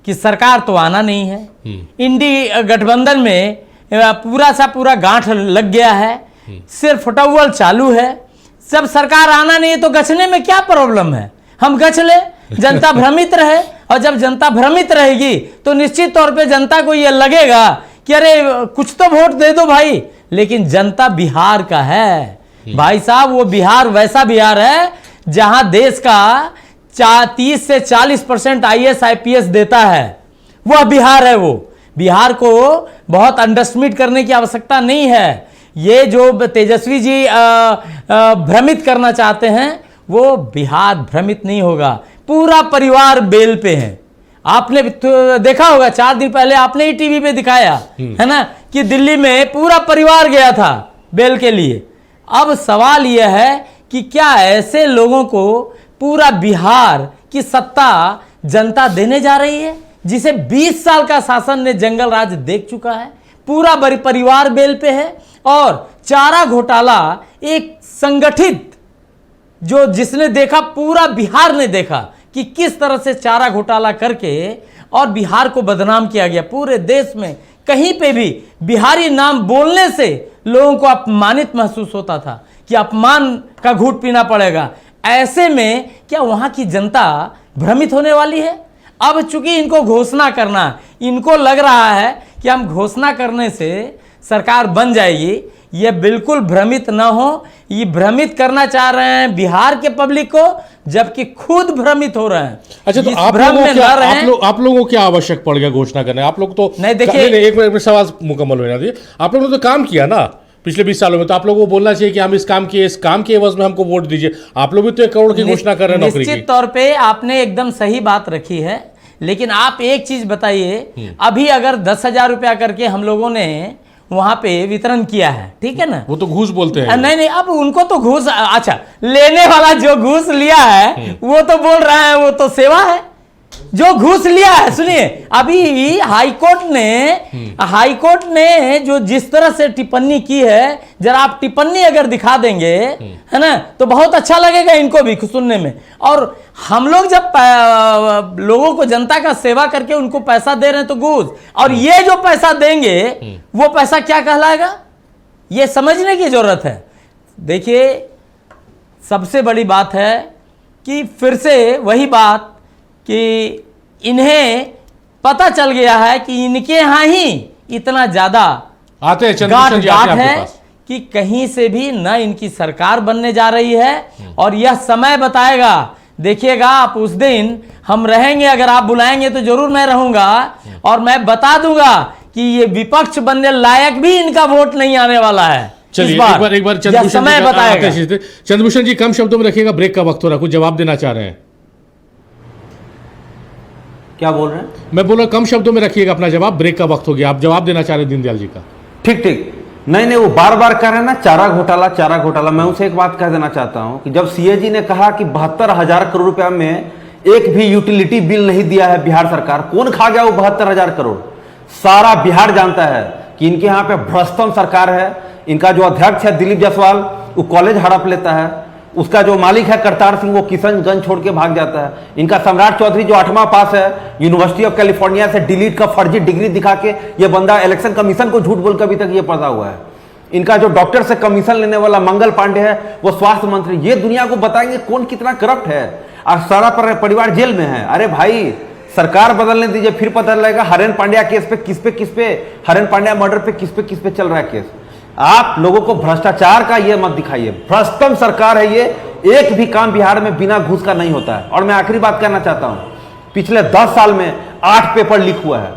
कि सरकार तो आना नहीं है, इंडी गठबंधन में पूरा सा पूरा गांठ लग गया है, सिर्फ फुटअव्वल चालू है। जब सरकार आना नहीं है तो गछने में क्या प्रॉब्लम है? हम गछ ले, जनता भ्रमित रहे, और जब जनता भ्रमित रहेगी तो निश्चित तौर पे जनता को यह लगेगा कि अरे कुछ तो वोट दे दो भाई। लेकिन जनता बिहार का है भाई साहब, वो बिहार वैसा बिहार है जहां देश का 30 से 40% IAS IPS देता है, वह बिहार है। वो बिहार को बहुत अंडरस्टिमेट करने की आवश्यकता नहीं है। ये जो तेजस्वी जी भ्रमित करना चाहते हैं, वो बिहार भ्रमित नहीं होगा। पूरा परिवार बेल पे है। आपने तो देखा होगा, 4 दिन पहले आपने ही टीवी पे दिखाया है ना, कि दिल्ली में पूरा परिवार गया था बेल के लिए। अब सवाल यह है कि क्या ऐसे लोगों को पूरा बिहार की सत्ता जनता देने जा रही है, जिसे 20 साल का शासन ने जंगल राज देख चुका है? पूरा परिवार बेल पे है, और चारा घोटाला एक संगठित, जो जिसने देखा, पूरा बिहार ने देखा कि किस तरह से चारा घोटाला करके और बिहार को बदनाम किया गया। पूरे देश में कहीं पे भी बिहारी नाम बोलने से लोगों को अपमानित महसूस होता था कि अपमान का घूंट पीना पड़ेगा। ऐसे में क्या वहां की जनता भ्रमित होने वाली है? अब चूंकि इनको घोषणा करना, इनको लग रहा है कि हम घोषणा करने से सरकार बन जाएगी, ये बिल्कुल भ्रमित ना हो। ये भ्रमित करना चाह रहे हैं बिहार के पब्लिक को, जबकि खुद भ्रमित हो रहे हैं। अच्छा, तो आप लोगों को क्या आवश्यक पड़ गया घोषणा करने? आप लोग तो नहीं, देखिए, एक मिनट सवाल मुकम्मल होना चाहिए। आप लोगों ने तो काम किया ना पिछले 20 सालों में, तो आप लोगों को बोलना चाहिए कि हम इस काम के एवज में हमको वोट दीजिए। आप लोग भी तो 1 करोड़ की घोषणा कर रहे हैं नौकरी की। निश्चित तौर पे आपने एकदम सही बात रखी है, लेकिन आप एक चीज बताइए, अभी अगर 10,000 रुपया करके हम लोगों ने वहां पे वितरण किया है, ठीक है ना, वो तो घूस बोलते हैं। नहीं, अब उनको तो घूस, अच्छा, लेने वाला जो घूस लिया है वो तो बोल रहा है वो तो सेवा है, जो घूस लिया है, सुनिए अभी हाईकोर्ट ने जो जिस तरह से टिप्पणी की है, जरा आप टिप्पणी अगर दिखा देंगे है ना, तो बहुत अच्छा लगेगा इनको भी सुनने में। और हम लोग जब लोगों को, जनता का सेवा करके उनको पैसा दे रहे हैं तो घूस, और ये जो पैसा देंगे वो पैसा क्या कहलाएगा, ये समझने की जरूरत है। देखिए सबसे बड़ी बात है कि फिर से वही बात कि इन्हें पता चल गया है कि इनके यहाँ ही इतना ज्यादा आते हैं गांठ है कि कहीं से भी न इनकी सरकार बनने जा रही है। और यह समय बताएगा, देखिएगा आप, उस दिन हम रहेंगे, अगर आप बुलाएंगे तो जरूर मैं रहूंगा, और मैं बता दूंगा कि ये विपक्ष बनने लायक भी इनका वोट नहीं आने वाला है। चलिए एक बार समय बताएगा। चंद्रभूषण जी कम शब्दों में रखिएगा, ब्रेक का वक्त हो रहा है, कुछ जवाब देना चाह रहे हैं? क्या बोल रहे हैं? मैं बोल रहा कम शब्दों में रखिएगा अपना जवाब, ब्रेक का वक्त हो गया, आप जवाब देना चाह रहे हैं दीनदयाल जी का। ठीक, नहीं वो बार बार कह रहे हैं ना चारा घोटाला। मैं उनसे एक बात कह देना चाहता हूं कि जब सीएजी ने कहा कि 72,000 करोड़ रुपया में एक भी यूटिलिटी बिल नहीं दिया है बिहार सरकार, कौन खा गया वो 72,000 करोड़? सारा बिहार जानता है कि इनके यहाँ पे भ्रष्टम सरकार है। इनका जो अध्यक्ष है दिलीप जायसवाल, वो कॉलेज हड़प लेता है, उसका जो मालिक है करतार सिंह, वो किशनगंज छोड़ के भाग जाता है। इनका सम्राट चौधरी जो 8वां पास है यूनिवर्सिटी ऑफ कैलिफोर्निया से, डिलीट का फर्जी डिग्री दिखा के ये बंदा इलेक्शन कमीशन को झूठ बोल के अभी तक ये पड़ा हुआ है। इनका जो डॉक्टर से कमीशन लेने वाला मंगल पांडे है, वो स्वास्थ्य मंत्री। ये दुनिया को बताएंगे कौन कितना करप्ट है, और सारा परिवार जेल में है। अरे भाई सरकार बदलने दीजिए, फिर पता लगेगा हरेन पांड्या केस पे किस पे हरेन पांड्या मर्डर पे किस पे चल रहा है केस। आप लोगों को भ्रष्टाचार का ये मत दिखाइए, भ्रष्टम सरकार है ये। एक भी काम बिहार में बिना घूस का नहीं होता है। और मैं आखिरी बात कहना चाहता हूं, पिछले 10 साल में 8 पेपर लीक हुआ है।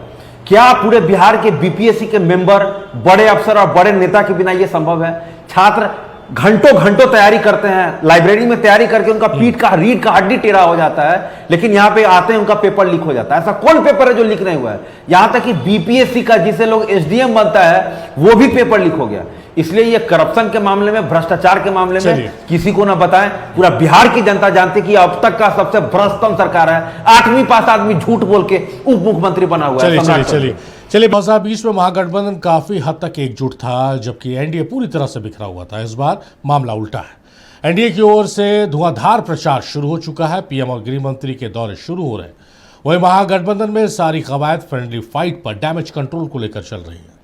क्या पूरे बिहार के बीपीएससी के मेंबर, बड़े अफसर और बड़े नेता के बिना यह संभव है? छात्र घंटों तैयारी करते हैं, लाइब्रेरी में तैयारी करके उनका रीढ़ का हड्डी टेढ़ा हो जाता है, लेकिन यहां पे आते हैं उनका पेपर लीक हो जाता है। ऐसा कौन पेपर है जो लीक नहीं हुआ है? यहां तक कि बीपीएससी का, जिसे लोग एसडीएम बनता है, वो भी पेपर लीक हो गया। इसलिए ये करप्शन के मामले में, भ्रष्टाचार के मामले में किसी को ना बताएं। पूरा बिहार की जनता जानती है कि अब तक का सबसे भ्रष्टम सरकार है। 8वीं पास आदमी झूठ बोल के उप मुख्यमंत्री बना हुआ है। चलिए 2020 में महागठबंधन काफी हद तक एकजुट था, जबकि एनडीए पूरी तरह से बिखरा हुआ था। इस बार मामला उल्टा है। एनडीए की ओर से धुआंधार प्रचार शुरू हो चुका है, पीएम और गृह मंत्री के दौरे शुरू हो रहे हैं। वहीं महागठबंधन में सारी कवायद फ्रेंडली फाइट पर डैमेज कंट्रोल को लेकर चल रही है।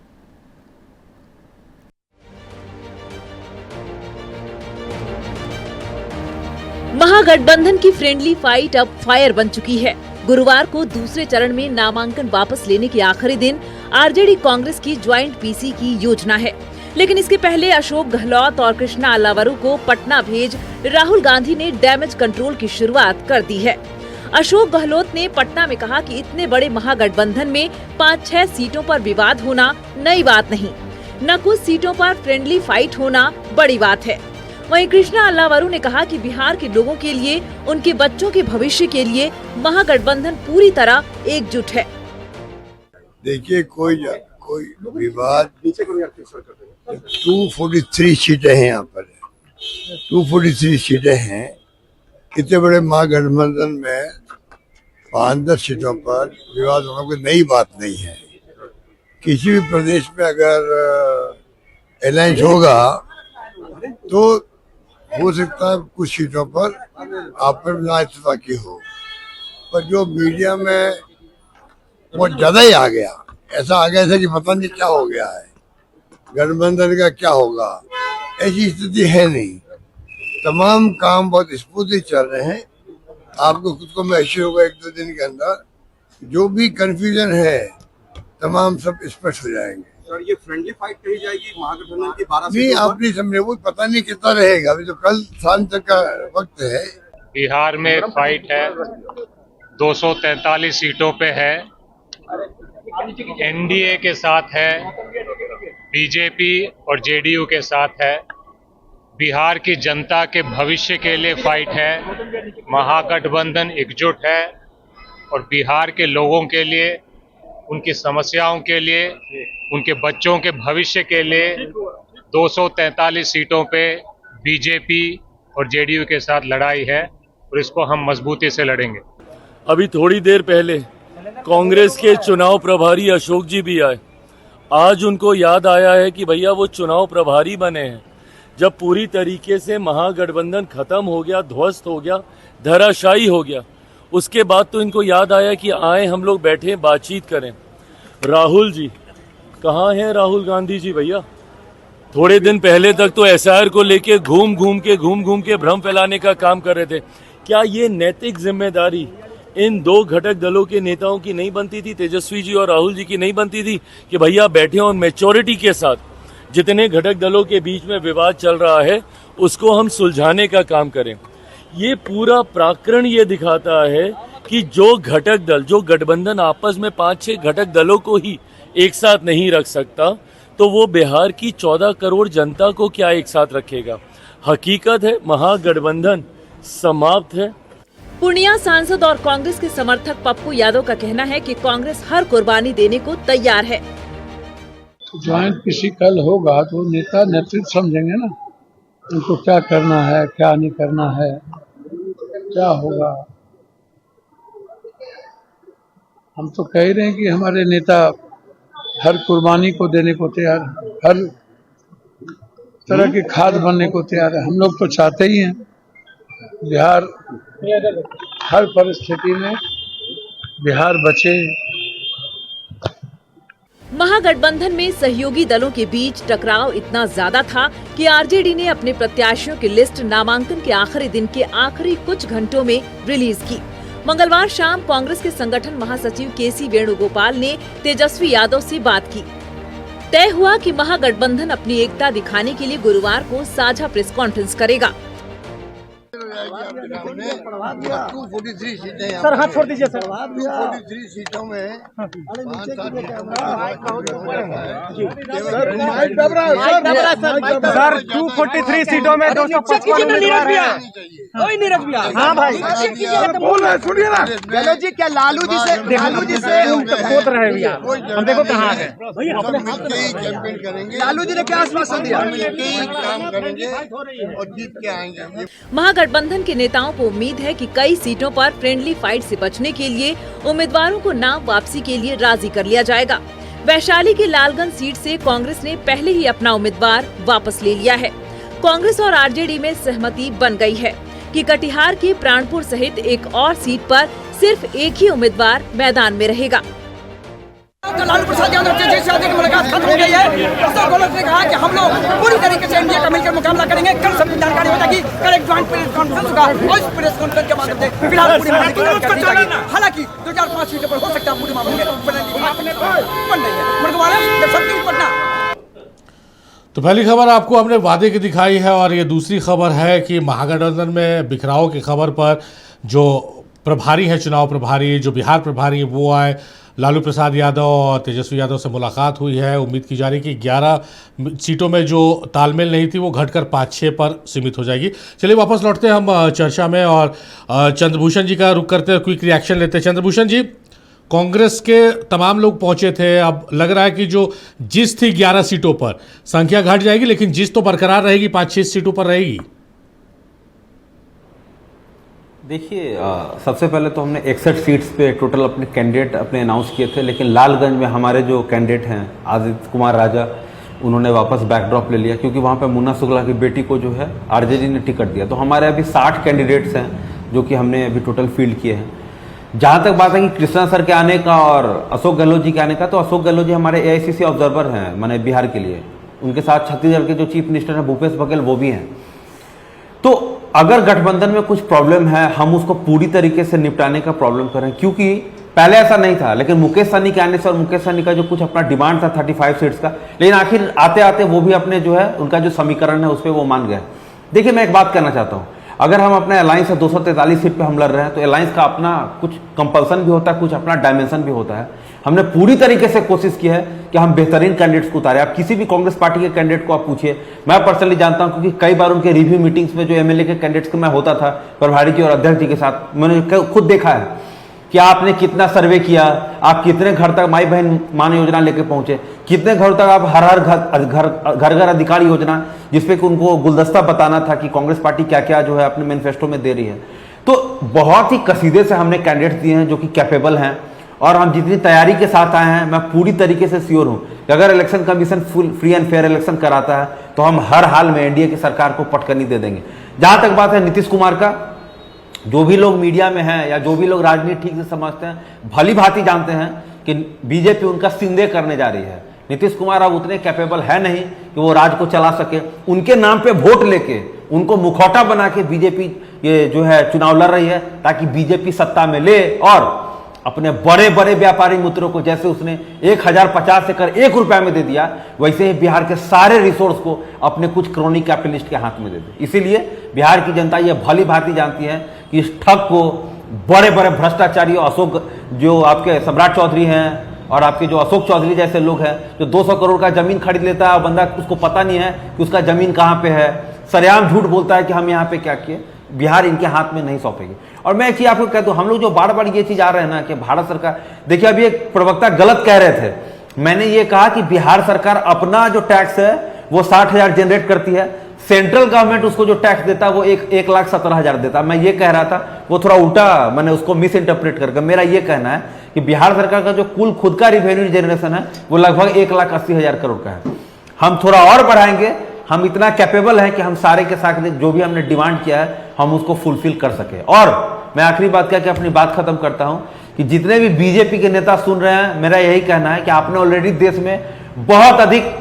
महागठबंधन की फ्रेंडली फाइट अब फायर बन चुकी है। गुरुवार को दूसरे चरण में नामांकन वापस लेने के आखिरी दिन आरजेडी कांग्रेस की ज्वाइंट पीसी की योजना है, लेकिन इसके पहले अशोक गहलोत और कृष्णा अल्लावरू को पटना भेज राहुल गांधी ने डैमेज कंट्रोल की शुरुआत कर दी है। अशोक गहलोत ने पटना में कहा कि इतने बड़े महागठबंधन में 5-6 सीटों पर विवाद होना नई बात नहीं, न कुछ सीटों पर फ्रेंडली फाइट होना बड़ी बात है। वहीं कृष्णा अल्लावरू ने कहा कि बिहार के लोगों के लिए, उनके बच्चों के भविष्य के लिए महागठबंधन पूरी तरह एकजुट है। देखिए कोई विवाद, 243 सीटें हैं यहाँ पर, 243 सीटें हैं। इतने बड़े महागठबंधन में 5-10 सीटों पर विवाद होना कोई नई बात नहीं है। किसी भी प्रदेश में अगर अलायंस होगा तो हो सकता है कुछ सीटों पर आप पर ना इत्तेफाकी हो, पर जो मीडिया में बहुत ज्यादा ही आ गया, ऐसा आ गया था कि पता नहीं क्या हो गया है, गठबंधन का क्या होगा, ऐसी स्थिति है नहीं। तमाम काम बहुत स्मूथली चल रहे हैं। आपको खुद को महसूस होगा 1-2 दिन के अंदर जो भी कंफ्यूजन है तमाम सब स्पष्ट हो जाएंगे। सर ये फ्रेंडली फाइट कही जाएगी महागठबंधन की 12 नहीं, आप नहीं समझे, वो पता नहीं कितना रहेगा, अभी तो कल शाम तक का वक्त है। बिहार में फाइट है, 243 सीटों पे है, एनडीए के साथ है, बीजेपी और जेडीयू के साथ है। बिहार की जनता के भविष्य के लिए फाइट है, महागठबंधन एकजुट है और बिहार के लोगों के लिए, उनकी समस्याओं के लिए, उनके बच्चों के भविष्य के लिए 243 सीटों पे बीजेपी और जेडीयू के साथ लड़ाई है और इसको हम मजबूती से लड़ेंगे। अभी थोड़ी देर पहले कांग्रेस के चुनाव प्रभारी अशोक जी भी आए। आज उनको याद आया है कि भैया वो चुनाव प्रभारी बने हैं जब पूरी तरीके से महागठबंधन खत्म हो गया, ध्वस्त हो गया, धराशायी हो गया। उसके बाद तो इनको याद आया कि आए हम लोग बैठे बातचीत करें। राहुल जी कहाँ हैं? राहुल गांधी जी भैया थोड़े दिन पहले तक तो एसआईआर को लेके घूम घूम के भ्रम फैलाने का काम कर रहे थे। क्या ये नैतिक जिम्मेदारी इन दो घटक दलों के नेताओं की नहीं बनती थी, तेजस्वी जी और राहुल जी की नहीं बनती थी कि भैया बैठे और मैच्योरिटी के साथ जितने घटक दलों के बीच में विवाद चल रहा है उसको हम सुलझाने का काम करें? ये पूरा प्रकरण ये दिखाता है कि जो घटक दल, जो गठबंधन आपस में 5-6 घटक दलों को ही एक साथ नहीं रख सकता तो वो बिहार की 14 करोड़ जनता को क्या एक साथ रखेगा? हकीकत है महागठबंधन समाप्त है। पूर्णिया सांसद और कांग्रेस के समर्थक पप्पू यादव का कहना है कि कांग्रेस हर कुर्बानी देने को तैयार है। ज्वाइंट किसी कल होगा तो नेता नेतृत्व समझेंगे ना, उनको क्या करना है, क्या नहीं करना है, क्या होगा। हम तो कह रहे हैं कि हमारे नेता हर कुर्बानी को देने को तैयार है, हर तरह की खाद बनने को तैयार है। हम लोग तो चाहते ही हैं बिहार हर परिस्थिति में बिहार बचे। महागठबंधन में सहयोगी दलों के बीच टकराव इतना ज्यादा था कि आरजेडी ने अपने प्रत्याशियों की लिस्ट नामांकन के आखिरी दिन के आखिरी कुछ घंटों में रिलीज की। मंगलवार शाम कांग्रेस के संगठन महासचिव केसी वेणुगोपाल ने तेजस्वी यादव से बात की। तय हुआ कि महागठबंधन अपनी एकता दिखाने के लिए गुरुवार को साझा प्रेस कॉन्फ्रेंस करेगा। 243 सीटें सर, हाथ छोड़ दीजिए सर। 243 सीटों में सर 243 सीटों में 255 उम्मीदवार हैं। कोई नीरज भी हाँ भाई बोल रहे सुनिए ना। गहलोत जी क्या लालू जी से हम सोच रहे हैं भैया, हम देखो कहाँ है। कैंपेन करेंगे। लालू जी ने क्या आश्वासन दिया? काम करेंगे और जीत के आएंगे। महागठबंधन के नेताओं को उम्मीद है कि कई सीटों पर फ्रेंडली फाइट से बचने के लिए उम्मीदवारों को नाम वापसी के लिए राजी कर लिया जाएगा। वैशाली की लालगंज सीट से कांग्रेस ने पहले ही अपना उम्मीदवार वापस ले लिया है। कांग्रेस और आरजेडी में सहमति बन गई है कि कटिहार की प्राणपुर सहित एक और सीट पर सिर्फ एक ही उम्मीदवार मैदान में रहेगा। तो लालू प्रसाद यादव तेजस्वी यादव की मुलाकात खत्म हो गई है। अशोक गहलोत ने कहा कि हम लोग पूरी तरीके से एनडीए का मिलकर मुकाबला करेंगे। कल सबकी जानकारी हो जाएगी, कल एक ज्वाइंट प्रेस कॉन्फ्रेंस होगा और इस प्रेस कॉन्फ्रेंस के माध्यम से फिलहाल पूरी मामले की जांच करी जाएगी। हालांकि 2005 सीटों पर हो सकता है पूरे मामले में बन रही है। सबकी पटना। तो पहली खबर आपको हमने वादे की दिखाई है और ये दूसरी खबर है कि महागठबंधन में बिखराव की खबर पर जो प्रभारी हैं, चुनाव प्रभारी, जो बिहार प्रभारी हैं वो आए। लालू प्रसाद यादव और तेजस्वी यादव से मुलाकात हुई है। उम्मीद की जा रही है कि 11 सीटों में जो तालमेल नहीं थी वो घटकर 5-6 पर सीमित हो जाएगी। चलिए वापस लौटते हैं हम चर्चा में और चंद्रभूषण जी का रुख करते हैं, क्विक रिएक्शन लेते हैं। चंद्रभूषण जी, कांग्रेस के तमाम लोग पहुंचे थे, अब लग रहा है कि जो जिस थी 11 सीटों पर संख्या घट जाएगी लेकिन जिस तो बरकरार रहेगी, 5-6 सीटों पर रहेगी। देखिए, सबसे पहले तो हमने 61 सीट्स पे टोटल अपने कैंडिडेट अपने अनाउंस किए थे, लेकिन लालगंज में हमारे जो कैंडिडेट हैं आदित्य कुमार राजा, उन्होंने वापस बैकड्रॉप ले लिया क्योंकि वहाँ पे मुन्ना शुक्ला की बेटी को जो है आरजेडी ने टिकट दिया। तो हमारे अभी 60 कैंडिडेट्स हैं जो कि हमने अभी टोटल फील्ड किए हैं। जहाँ तक बात है कि कृष्णा सर के आने का और अशोक गहलोत जी के आने का, तो अशोक गहलोत जी हमारे AICC ऑब्जर्वर हैं माने बिहार के लिए। उनके साथ छत्तीसगढ़ के जो चीफ मिनिस्टर हैं भूपेश बघेल, वो भी हैं। तो अगर गठबंधन में कुछ प्रॉब्लम है, हम उसको पूरी तरीके से निपटाने का प्रॉब्लम करें, क्योंकि पहले ऐसा नहीं था। लेकिन मुकेश सहनी के आने से और मुकेश सहनी का जो कुछ अपना डिमांड था 35 सीट्स का, लेकिन आखिर आते आते वो भी अपने जो है उनका जो समीकरण है उस पर वो मान गए। देखिए, मैं एक बात कहना चाहता हूँ, अगर हम अपने अलायंस से 243 सीट पे हम लड़ रहे हैं तो अलायंस का अपना कुछ कंपल्सन भी होता है, कुछ अपना डायमेंशन भी होता है। हमने पूरी तरीके से कोशिश की है कि हम बेहतरीन कैंडिडेट्स को उतारें। आप किसी भी कांग्रेस पार्टी के कैंडिडेट को आप पूछिए, मैं पर्सनली जानता हूं क्योंकि कई बार उनके रिव्यू मीटिंग्स में जो एमएलए के कैंडिडेट्स के मैं होता था प्रभारी जी और अध्यक्ष जी के साथ, मैंने खुद देखा है कि आपने कितना सर्वे किया, आप कितने घर तक माई बहन मान योजना लेके पहुंचे, कितने घर तक आप हर घर घर अधिकारी योजना, जिसपे कि उनको गुलदस्ता बताना था कि कांग्रेस पार्टी क्या क्या जो है अपने मैनिफेस्टो में दे रही है। तो बहुत ही कसीदे से हमने कैंडिडेट्स दिए हैं जो कि कैपेबल हैं, और हम जितनी तैयारी के साथ आए हैं, मैं पूरी तरीके से श्योर हूं कि अगर election commission full free and fair election कराता है तो हम हर हाल में एनडीए की सरकार को पटकनी दे देंगे। जहां तक बात है नीतीश कुमार का, जो भी लोग मीडिया में हैं या जो भी लोग राजनीति ठीक से समझते हैं, भली भांति जानते हैं कि बीजेपी उनका सिंदे करने जा रही है। नीतीश कुमार अब उतने कैपेबल है नहीं कि वो राज को चला सके। उनके नाम पे वोट लेके उनको मुखौटा बना के बीजेपी ये जो है चुनाव लड़ रही है, ताकि बीजेपी सत्ता में ले और अपने बड़े बड़े व्यापारी मित्रों को, जैसे उसने 1050 एकड़ 1 रुपया में दे दिया, वैसे ही बिहार के सारे रिसोर्स को अपने कुछ क्रोनी कैपिटलिस्ट के हाथ में दे दे। इसीलिए बिहार की जनता ये भली भांति जानती है कि इस ठग को बड़े बड़े भ्रष्टाचारी अशोक, जो आपके सम्राट चौधरी हैं और आपके जो अशोक चौधरी जैसे लोग हैं, जो 200 करोड़ का जमीन खरीद लेता है और बंदा उसको पता नहीं है कि उसका जमीन कहाँ पे है, सरेआम झूठ बोलता है कि हम यहाँ पे क्या किए, बिहार इनके हाथ में नहीं सौंपेगी। और मैं एक चीज आपको कह दूं, हम लोग जो बार बार ये चीज आ रहे हैं ना कि भारत सरकार, देखिए अभी एक प्रवक्ता गलत कह रहे थे, मैंने ये कहा कि बिहार सरकार अपना जो टैक्स है वो 60,000 जनरेट करती है, सेंट्रल गवर्नमेंट उसको जो टैक्स देता है वो 1,17,000 देता। मैं ये कह रहा था, वो थोड़ा उल्टा मैंने उसको मिस इंटरप्रेट करके, मेरा ये कहना है कि बिहार सरकार का जो कुल खुद का रिवेन्यू जनरेशन है वो लगभग 1,80,000 करोड़ का है। हम थोड़ा और बढ़ाएंगे, हम इतना कैपेबल हैं कि हम सारे के साथ जो भी हमने डिमांड किया है हम उसको फुलफिल कर सके। और मैं आखिरी बात कह के अपनी बात खत्म करता हूं कि जितने भी बीजेपी के नेता सुन रहे हैं, मेरा यही कहना है कि आपने ऑलरेडी देश में बहुत अधिक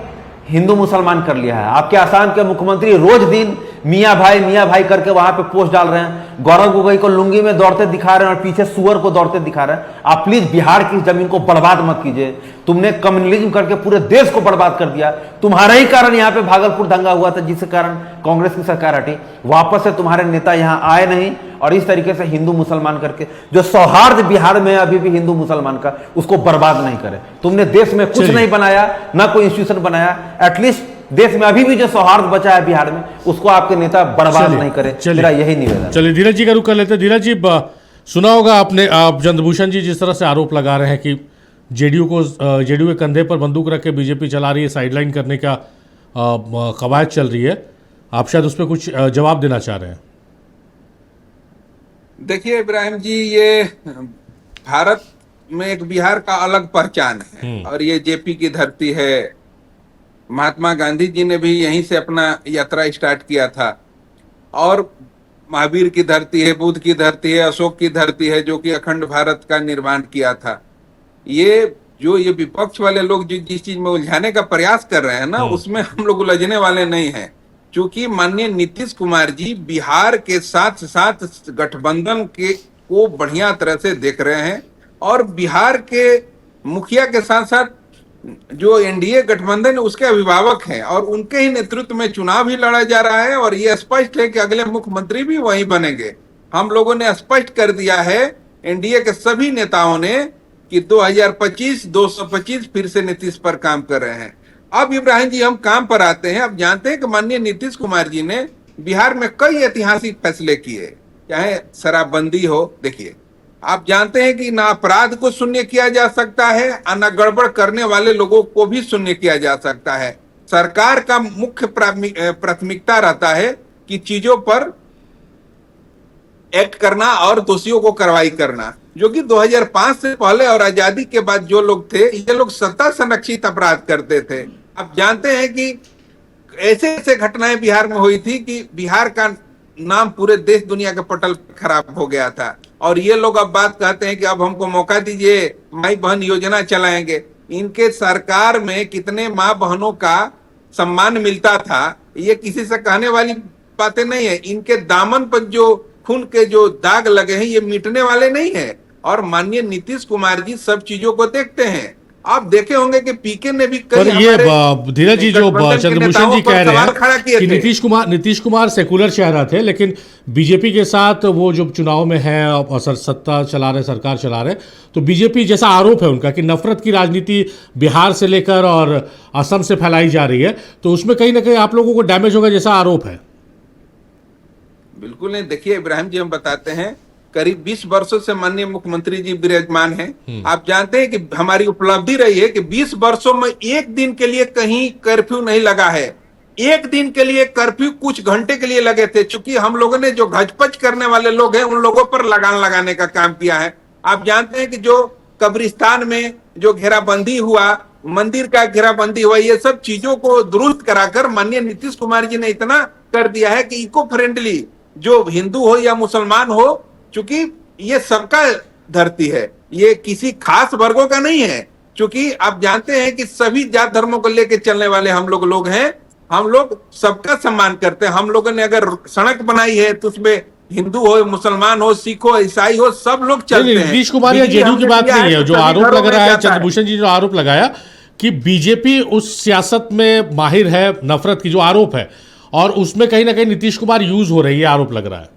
हिंदू मुसलमान कर लिया है। आपके आसाम के मुख्यमंत्री रोज दिन मियाँ भाई करके वहां पे पोस्ट डाल रहे हैं, गौरव गोगोई को लुंगी में दौड़ते दिखा रहे हैं और पीछे सुअर को दौड़ते दिखा रहे हैं। आप प्लीज बिहार की जमीन को बर्बाद मत कीजिए। तुमने कम्युनलिज्म करके पूरे देश को बर्बाद कर दिया। तुम्हारे ही कारण यहाँ पे भागलपुर दंगा हुआ था, जिसके कारण कांग्रेस की सरकार हटी। वापस से तुम्हारे नेता यहाँ आए नहीं और इस तरीके से हिंदू मुसलमान करके जो सौहार्द बिहार में अभी भी हिंदू मुसलमान का, उसको बर्बाद नहीं करे। तुमने देश में कुछ नहीं बनाया, ना कोई इंस्टीट्यूशन बनाया। एटलीस्ट देश में अभी भी जो सौहार्द बचा है बिहार में, उसको आपके नेता बर्बाद नहीं करे। मेरा यही निवेदन। चलिए धीरज जी का रुख कर लेते हैं। धीरज जी, सुना होगा आपने, चंद्रभूषण जी जिस तरह से आरोप लगा रहे हैं कि जेडीयू के कंधे पर बंदूक रख के बीजेपी चला रही है, साइडलाइन करने का कवायद चल रही है। आप शायद उस पर कुछ जवाब देना चाह रहे हैं। देखिए इब्राहिम जी, ये भारत में एक बिहार का अलग पहचान है और ये जेपी की धरती है। महात्मा गांधी जी ने भी यहीं से अपना यात्रा स्टार्ट किया था और महावीर की धरती है, बुद्ध की धरती है, अशोक की धरती है, जो कि अखंड भारत का निर्माण किया था। ये विपक्ष वाले लोग जिस चीज में उलझाने का प्रयास कर रहे हैं ना, उसमें हम लोग उलझने वाले नहीं हैं। क्योंकि माननीय नीतीश कुमार जी बिहार के साथ साथ गठबंधन को बढ़िया तरह से देख रहे हैं और बिहार के मुखिया के साथ साथ जो एनडीए गठबंधन है उसके अभिभावक हैं और उनके ही नेतृत्व में चुनाव ही लड़ा जा रहा है और ये स्पष्ट है कि अगले मुख्यमंत्री भी वही बनेंगे। हम लोगों ने स्पष्ट कर दिया है एनडीए के सभी नेताओं ने कि 2025 225 फिर से नीतीश पर काम कर रहे हैं। अब इब्राहिम जी हम काम पर आते हैं। अब जानते हैं कि माननीय नीतीश कुमार जी ने बिहार में कई ऐतिहासिक फैसले किए, चाहे शराबबंदी हो। देखिए आप जानते हैं कि ना अपराध को शून्य किया जा सकता है और ना गड़बड़ करने वाले लोगों को भी शून्य किया जा सकता है। सरकार का मुख्य प्राथमिकता रहता है कि चीजों पर एक्ट करना और दोषियों को कार्रवाई करना, जो कि 2005 से पहले और आजादी के बाद जो लोग थे, ये लोग सत्ता संरक्षित अपराध करते थे। आप जानते हैं कि ऐसे ऐसे घटनाएं बिहार में हुई थी कि बिहार का नाम पूरे देश दुनिया के पटल खराब हो गया था और ये लोग अब बात कहते हैं कि अब हमको मौका दीजिए, माई बहन योजना चलाएंगे। इनके सरकार में कितने माँ बहनों का सम्मान मिलता था, ये किसी से कहने वाली बातें नहीं है। इनके दामन पर जो खून के जो दाग लगे हैं ये मिटने वाले नहीं है और माननीय नीतीश कुमार जी सब चीजों को देखते हैं। आप देखे होंगे कि पीके ने भी पर ये धीरज जी जो चंद्रभूषण जी कह रहे हैं कि नीतीश कुमार सेकुलर चेहरा थे, लेकिन बीजेपी के साथ वो जो चुनाव में है और सत्ता चला रहे, सरकार चला रहे, तो बीजेपी जैसा आरोप है उनका कि नफरत की राजनीति बिहार से लेकर और असम से फैलाई जा रही है, तो उसमें कहीं ना कहीं आप लोगों को डैमेज होगा जैसा आरोप है। बिल्कुल नहीं। देखिए इब्राहिम जी, हम बताते हैं करीब 20 वर्षों से माननीय मुख्यमंत्री जी विराजमान हैं। आप जानते हैं कि हमारी उपलब्धि रही है कि 20 वर्षों में एक दिन के लिए कहीं कर्फ्यू नहीं लगा है। एक दिन के लिए कर्फ्यू कुछ घंटे के लिए लगे थे, चूंकि हम लोगों ने जो घचपच करने वाले लोग हैं उन लोगों पर लगान लगाने का काम किया है। आप जानते हैं कि जो कब्रिस्तान में जो घेराबंदी हुआ, मंदिर का घेराबंदी हुआ, ये सब चीजों को दुरुस्त कराकर माननीय नीतीश कुमार जी ने इतना कर दिया है कि इको फ्रेंडली, जो हिंदू हो या मुसलमान हो, चूंकि ये सबका धरती है, ये किसी खास वर्गों का नहीं है। चूंकि आप जानते हैं कि सभी जात धर्मों को लेकर चलने वाले हम लोग हैं, हम लोग सबका सम्मान करते हैं। हम लोगों ने अगर सड़क बनाई है तो उसमें हिंदू हो, मुसलमान हो, सिख हो, ईसाई हो, सब लोग चलते हैं। नीतीश कुमार या जेडीयू की बात नहीं है, जो आरोप लग रहा है, चंद्रभूषण जी जो आरोप लगाया कि बीजेपी उस सियासत में माहिर है, नफरत की जो आरोप है, और उसमें कहीं ना कहीं नीतीश कुमार यूज हो रही है, आरोप लग रहा है।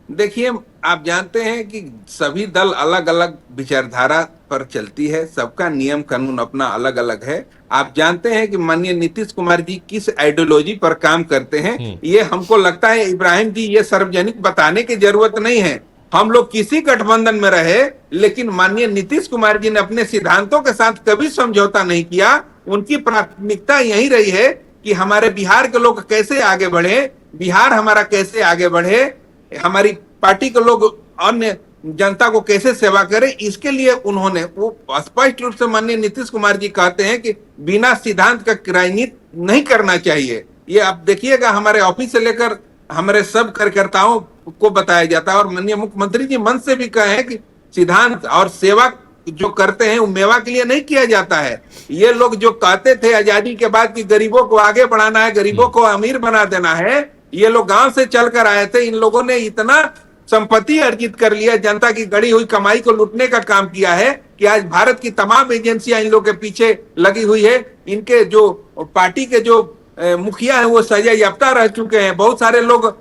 देखिए, आप जानते हैं कि सभी दल अलग अलग विचारधारा पर चलती है, सबका नियम कानून अपना अलग अलग है। आप जानते हैं कि माननीय नीतीश कुमार जी किस आइडियोलॉजी पर काम करते हैं, ये हमको लगता है इब्राहिम जी ये सार्वजनिक बताने की जरूरत नहीं है। हम लोग किसी गठबंधन में रहे, लेकिन माननीय नीतीश कुमार जी ने अपने सिद्धांतों के साथ कभी समझौता नहीं किया। उनकी प्राथमिकता यही रही है कि हमारे बिहार के लोग कैसे आगे बढ़े, बिहार हमारा कैसे आगे बढ़े, हमारी पार्टी के लोग अन्य जनता को कैसे सेवा करे, इसके लिए उन्होंने वो स्पष्ट रूप से माननीय नीतीश कुमार जी कहते हैं कि बिना सिद्धांत का राजनीति नहीं करना चाहिए। ये आप देखिएगा, हमारे ऑफिस से लेकर हमारे सब कार्यकर्ताओं को बताया जाता है, और माननीय मुख्यमंत्री जी मन से भी कहे हैं कि सिद्धांत और सेवा जो करते हैं वो मेवा के लिए नहीं किया जाता है। ये लोग जो कहते थे आजादी के बाद कि गरीबों को आगे बढ़ाना है, गरीबों को अमीर बना देना है, ये लोग गांव से चलकर आए थे। इन लोगों ने इतना संपत्ति अर्जित कर लिया, जनता की गड़ी हुई कमाई को लूटने का काम किया है कि आज भारत की तमाम एजेंसियां इन लोगों के पीछे लगी हुई है। इनके जो पार्टी के जो मुखिया है वो सजा याफ्ता रह चुके हैं, बहुत सारे लोग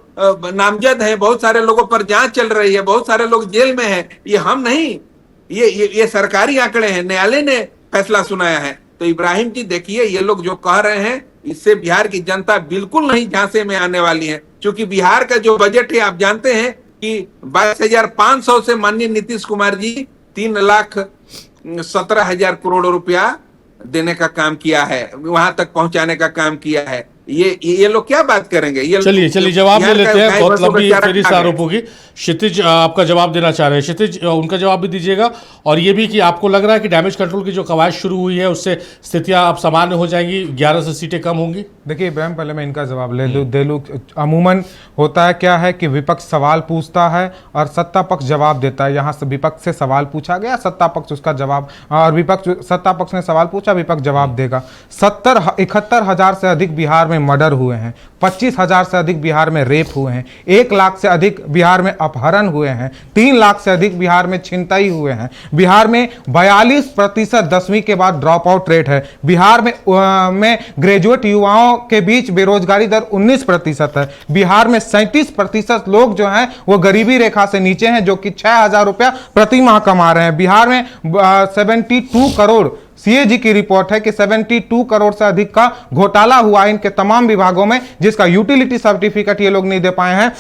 नामजद हैं, बहुत सारे लोगों पर जांच चल रही है, बहुत सारे लोग जेल में हैं। ये हम नहीं, ये सरकारी आंकड़े हैं, न्यायालय ने फैसला सुनाया है। तो इब्राहिम जी देखिए, ये लोग जो कह रहे हैं इससे बिहार की जनता बिल्कुल नहीं झांसे में आने वाली है, क्योंकि बिहार का जो बजट है आप जानते हैं कि 22,500 से माननीय नीतीश कुमार जी 3,17,000 करोड़ रुपया देने का काम किया है, वहां तक पहुंचाने का काम किया है। ये लोग क्या बात करेंगे? ये चलिए जवाब ले लेते हैं, बहुत लंबी फेरी से आरोप होगी। क्षितिज आपका जवाब देना चाह रहे हैं, क्षितिज उनका जवाब भी दीजिएगा, और ये भी कि आपको लग रहा है कि डैमेज कंट्रोल की जो कवायद शुरू हुई है उससे स्थितियां अब सामान्य हो जाएंगी, 11 से सीटें कम होंगी। देखिए इब्राहिम, पहले मैं इनका जवाब दे लूँ। अमूमन होता है क्या है कि विपक्ष सवाल पूछता है और सत्ता पक्ष जवाब देता है। यहाँ से विपक्ष से सवाल पूछा गया, सत्ता पक्ष उसका जवाब, और सत्ता पक्ष ने सवाल पूछा, विपक्ष जवाब देगा। 71,000 से अधिक बिहार में मर्डर हुए हैं, 25,000 से अधिक बिहार में रेप हुए हैं, 1 लाख से अधिक बिहार में अपहरण हुए हैं, 3 लाख से अधिक बिहार में छिनतई हुए हैं। बिहार में 42% 10वीं के बाद ड्रॉप आउट रेट है। बिहार में ग्रेजुएट युवाओं के बीच बेरोजगारी दर 19% है। बिहार में 37% लोग जो हैं वो गरीबी रेखा से नीचे हैं, जो कि 6,000 रुपया प्रति माह कमा रहे हैं। बिहार में 72 करोड़, सीएजी की रिपोर्ट है कि 72 करोड़ से अधिक का घोटाला हुआ है इनके तमाम विभागों में, जिसका यूटिलिटी सर्टिफिकेट ये लोग नहीं दे पाए हैं।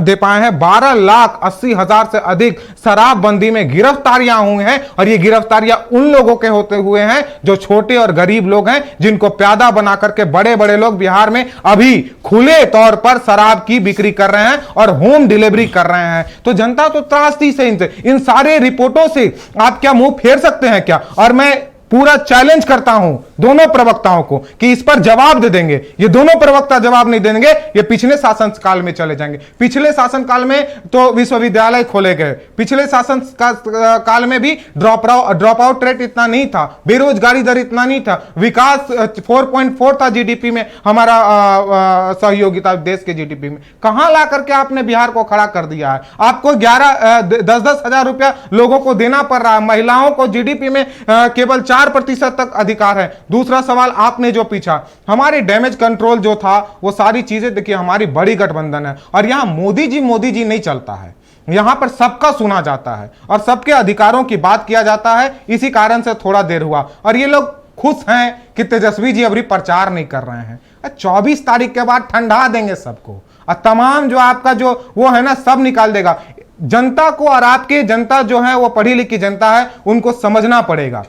12,80,000 से अधिक शराबबंदी में गिरफ्तारियां हुई हैं, और ये गिरफ्तारियां उन लोगों के होते हुए हैं जो छोटे और गरीब लोग हैं, जिनको प्यादा बना करके बड़े बड़े लोग बिहार में अभी खुले तौर पर शराब की बिक्री कर रहे हैं और होम डिलीवरी कर रहे हैं। तो जनता तो त्रासदी से इन सारे रिपोर्टों से आप क्या मुंह फेर सकते हैं क्या? और मैं पूरा चैलेंज करता हूं दोनों प्रवक्ताओं को कि इस पर जवाब दे देंगे। ये दोनों प्रवक्ता जवाब नहीं देंगे, ये पिछले शासन काल में चले जाएंगे। पिछले शासन काल में तो विश्वविद्यालय खोले गए, पिछले शासन काल में भी ड्रॉप आउट रेट इतना नहीं था, बेरोजगारी दर इतना नहीं था, विकास 4.4 था जीडीपी में, हमारा सहयोगिता देश के जीडीपी में। कहां ला करके आपने बिहार को खड़ा कर दिया है? आपको 10-10 हजार रुपया लोगों को देना पड़ रहा है। महिलाओं को जीडीपी में केवल 4% तक अधिकार है। दूसरा सवाल आपने जो पूछा, हमारे डैमेज कंट्रोल जो था वो सारी चीजें, देखिए हमारी बड़ी गठबंधन है, और यहां मोदी जी नहीं चलता है। यहां पर सबका सुना जाता है और सबके अधिकारों की बात किया जाता है। इसी कारण से थोड़ा देर हुआ, और ये लोग खुश हैं कि तेजस्वी जी अभी प्रचार नहीं कर रहे हैं। 24 तारीख के बाद ठंडा देंगे सबको, और तमाम जो आपका जो वो है ना, सब निकाल देगा। जनता को, और आपके जनता जो है वो पढ़ी लिखी जनता है, उनको समझना पड़ेगा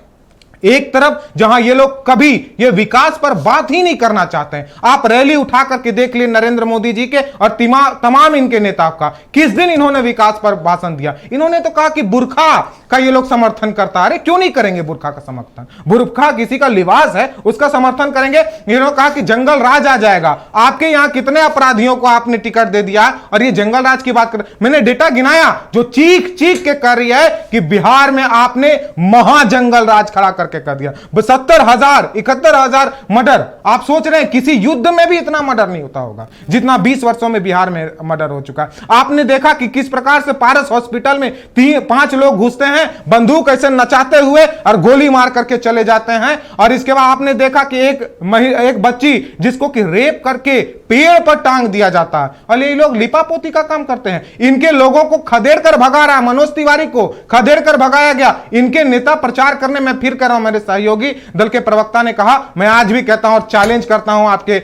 एक तरफ जहां ये लोग कभी ये विकास पर बात ही नहीं करना चाहते हैं। आप रैली उठा करके देख लिए नरेंद्र मोदी जी के और तमाम इनके नेताओं का, किस दिन इन्होंने विकास पर भाषण दिया? इन्होंने तो कहा कि बुर्खा का ये लोग समर्थन करता है। अरे क्यों नहीं करेंगे बुर्खा का समर्थन? बुर्खा किसी का लिबास है, उसका समर्थन करेंगे। इन्होंने कहा कि जंगल राज आ जाएगा। आपके यहां कितने अपराधियों को आपने टिकट दे दिया और ये जंगल राज की बात कर, मैंने डेटा गिनाया जो चीख चीख के कर रही है कि बिहार में आपने महाजंगल राज खड़ा करके कर दिया। 70,000 71,000 मर्डर। आप सोच रहे हैं किसी युद्ध में भी इतना मर्डर नहीं होता होगा जितना 20 वर्षों में बिहार में मर्डर हो चुका है। आपने देखा कि किस प्रकार से पारस हॉस्पिटल में 5 लोग घुसते हैं, बंदूक ऐसे नचाते हुए और गोली मार करके चले जाते हैं। और इसके बाद आपने देखा कि एक बच्ची जिसको कि रेप करके पेड़ पर टांग दिया जाता है और ये लोग लिपापोती का काम करते हैं। इनके लोगों को खदेड़ कर भगा रहा है, मनोज तिवारी को खदेड़ कर भगाया गया। इनके नेता प्रचार करने में फिर कर रहा हूं, मेरे सहयोगी दल के प्रवक्ता ने कहा, मैं आज भी कहता हूं और चैलेंज करता हूं आपके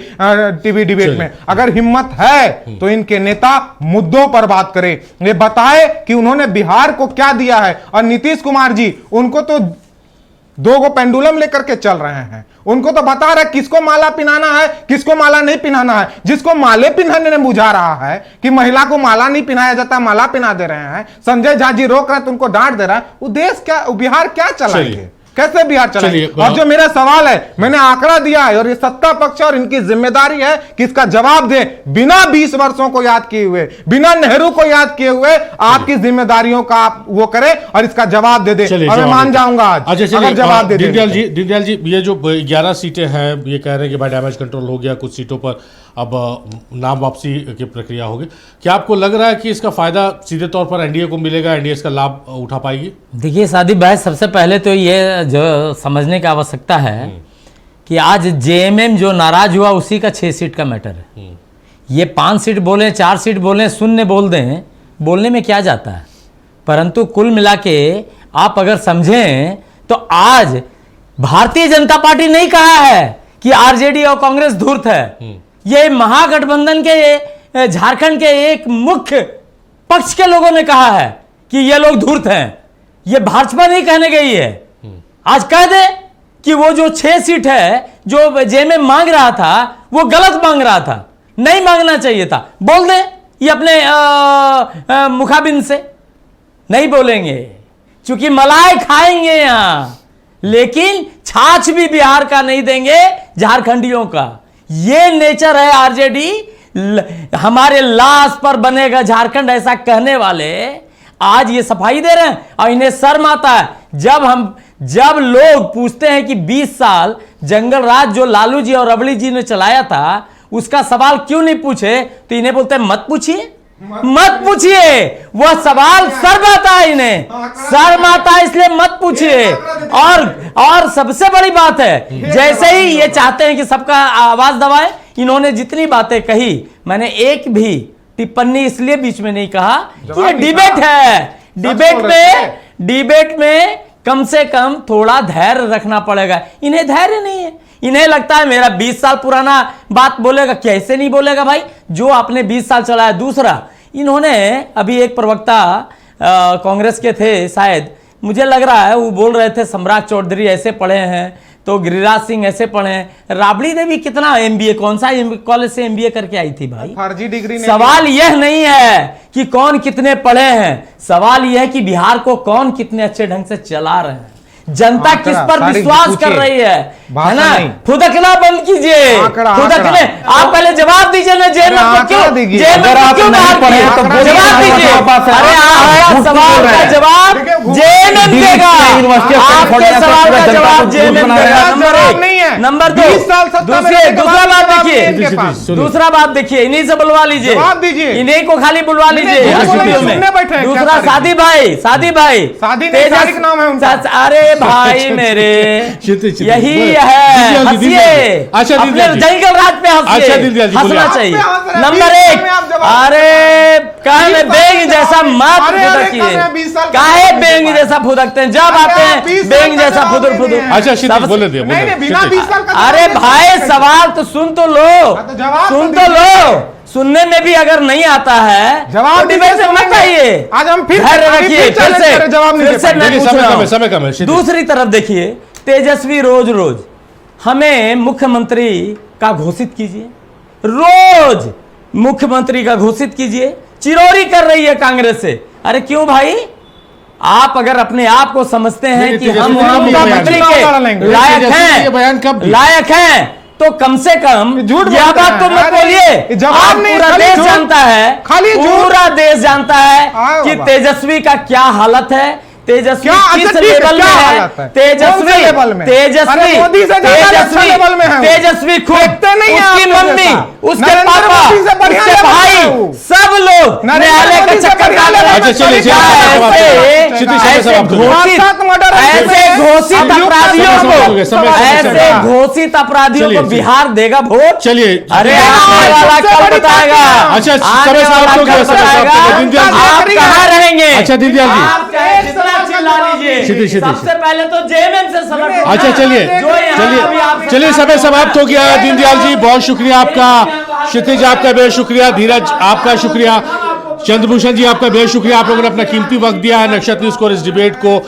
टीवी डिबेट में, अगर हिम्मत है तो इनके नेता मुद्दों पर बात करें, ये बताए कि उन्होंने बिहार को क्या दिया है। और नीतीश कुमार जी उनको तो 2 पेंडुलम लेकर के चल रहे हैं, उनको तो बता रहे किसको माला पिनाना है किसको माला नहीं पिनाना है। जिसको माले पिनाने ने बुझा रहा है कि महिला को माला नहीं पिनाया जाता, माला पिना दे रहे हैं। संजय झा जी रोक रहे हैं तो उनको डांट दे रहा है। वो देश क्या, बिहार क्या चलाएंगे, कैसे बिहार चलाएंगे? और जो मेरा सवाल है, मैंने आंकड़ा दिया है और ये सत्ता पक्ष और इनकी जिम्मेदारी है कि इसका जवाब दे। बिना 20 वर्षों को याद किए हुए, बिना नेहरू को याद किए हुए आपकी जिम्मेदारियों का आप वो करें और इसका जवाब दे दे और मैं मान जाऊंगा आज अगर जवाब दे दे। दीनदयाल जी, ये जो 11 सीटें हैं, ये कह रहे हैं कि भाई डैमेज कंट्रोल हो गया, कुछ सीटों पर अब नाम वापसी की प्रक्रिया होगी। क्या आपको लग रहा है कि इसका फायदा सीधे तौर पर एनडीए को मिलेगा, एनडीए इसका लाभ उठा पाएगी? देखिए सादी भाई, सबसे पहले तो ये जो समझने की आवश्यकता है कि आज जेएमएम जो नाराज हुआ उसी का 6 सीट का मैटर है। ये 5 सीट बोले, 4 सीट बोले, शून्य बोल दें, बोलने में क्या जाता है? परंतु कुल मिला के आप अगर समझें तो आज भारतीय जनता पार्टी नहीं कहा है कि आरजेडी और कांग्रेस धूर्त है। ये महागठबंधन के झारखंड के एक मुख्य पक्ष के लोगों ने कहा है कि ये लोग धूर्त हैं। ये भाजपा नहीं कहने गई है। आज कह दे कि वो जो 6 सीट है जो जेएमएम मांग रहा था वो गलत मांग रहा था, नहीं मांगना चाहिए था, बोल दे। ये अपने मुखाबिन से नहीं बोलेंगे क्योंकि मलाई खाएंगे यहां, लेकिन छाछ भी बिहार का नहीं देंगे, झारखंडियों का। ये नेचर है आरजेडी। हमारे लाश पर बनेगा झारखंड ऐसा कहने वाले आज ये सफाई दे रहे हैं और इन्हें शर्म आता है। जब लोग पूछते हैं कि 20 साल जंगल राज जो लालू जी और रबड़ी जी ने चलाया था उसका सवाल क्यों नहीं पूछे, तो इन्हें बोलते हैं मत पूछिए, मत पूछिए। वह सवाल शर्म आता है इन्हें, शर्म आता है इसलिए मत पूछिए। और सबसे बड़ी बात है, जैसे ही ये चाहते हैं कि सबका आवाज दबाए, इन्होंने जितनी बातें कही, मैंने एक भी टिप्पणी इसलिए बीच में नहीं कहा कि ये डिबेट है। डिबेट में कम से कम थोड़ा धैर्य रखना पड़ेगा। इन्हें धैर्य नहीं है। इन्हें लगता है मेरा 20 साल पुराना बात बोलेगा, कैसे नहीं बोलेगा भाई, जो आपने 20 साल चलाया। दूसरा, इन्होंने अभी एक प्रवक्ता कांग्रेस के थे शायद, मुझे लग रहा है वो बोल रहे थे सम्राट चौधरी ऐसे पढ़े हैं तो गिरिराज सिंह ऐसे पढ़े हैं। राबड़ी देवी कितना एमबीए, कौन सा कॉलेज से एमबीए करके आई थी भाई? फर्जी डिग्री। सवाल यह नहीं है कि कौन कितने पढ़े हैं, सवाल यह है कि बिहार को कौन कितने अच्छे ढंग से चला रहे हैं, जनता किस पर विश्वास कर रही है ना? फुदकना बंद कीजिए, फुदकने। आप पहले जवाब दीजिए ना, जेएमएम को क्यों जवाब दीजिए। अरे आपका सवाल का जवाब जेएमएम देगा, आपके सवाल का जवाब जेएमएम देगा। नंबर 2, दूसरा बात देखिए, इन्हीं से बुलवा लीजिए, इन्हीं को खाली बुलवा लीजिए स्टूडियो में। दूसरा सादी भाई अरे भाई मेरे, यही है, हंसिए, अपने जंगल राज पे हंसिए, हंसना चाहिए। नंबर 1, अरे काहे बेंग जैसा मत फुदकिए, काहे बेंग जैसा फुदकते हैं, जब आते हैं बेंग जैसा फुदर। अच्छा बोले दिया, अरे भाई सवाल तो सुन तो लो, सुनने में भी अगर नहीं आता है जवाब डिबेट से मत आइए। आज हम फिर रखिए, फिर से समय कम है। दूसरी तरफ देखिए तेजस्वी रोज रोज हमें मुख्यमंत्री का घोषित कीजिए, रोज मुख्यमंत्री का घोषित कीजिए। चिरौरी कर रही है कांग्रेस से। अरे क्यों भाई, आप अगर अपने आप को समझते हैं कि हम मुख्यमंत्री के लायक हैं तो कम से कम यह बात तो मत बोलिए। जवाब नहीं, पूरा देश झूठ, जानता है, खाली पूरा देश जानता है कि बाबा। तेजस्वी का क्या हालत है, तेजस्वी क्या किस अच्छा, ठीक है, लेवल में क्या है, हालत है? तेजस्वी कौन से लेवल में? तेजस्वी अरे मोदी से ज्यादा अच्छा लेवल में है वो। तेजस्वी खुद, देखते नहीं हैं उसकी आप मम्मी, जैसा। उसके नरेंद्र पापा, मोदी से बढ़िया उसके लेवल में भाई, है वो। सब लोग नरेंद्र न्यायालय का मोदी से चक्कर बढ़िया काट रहे हैं। लेवल में चलिए, चलिए, ऐसे घोषित अपराधियों को बिहार देगा वोट। चलिए, अरे आने वाला कल बताएगा। अच्छा, आने समय समाप्त वाला हो गया, कल समय समाप्त हो गया। बताएगा। दीनदयाल जी। आप कहाँ रहेंगे? अच्छा, दीनदयाल जी। आप चाहे जितना चिल्ला लीजिए, क्षितिज, सबसे पहले तो जेएमएम से सबक लो। अच्छा, चलिए चलिए, समय समाप्त हो गया। दीनदयाल जी बहुत शुक्रिया आपका, क्षितिज आपका बेहद शुक्रिया, धीरज आपका शुक्रिया, चंद्रभूषण जी आपका बेहद शुक्रिया। आप लोगों ने अपना कीमती वक्त दिया है नक्षत्र न्यूज को और इस डिबेट को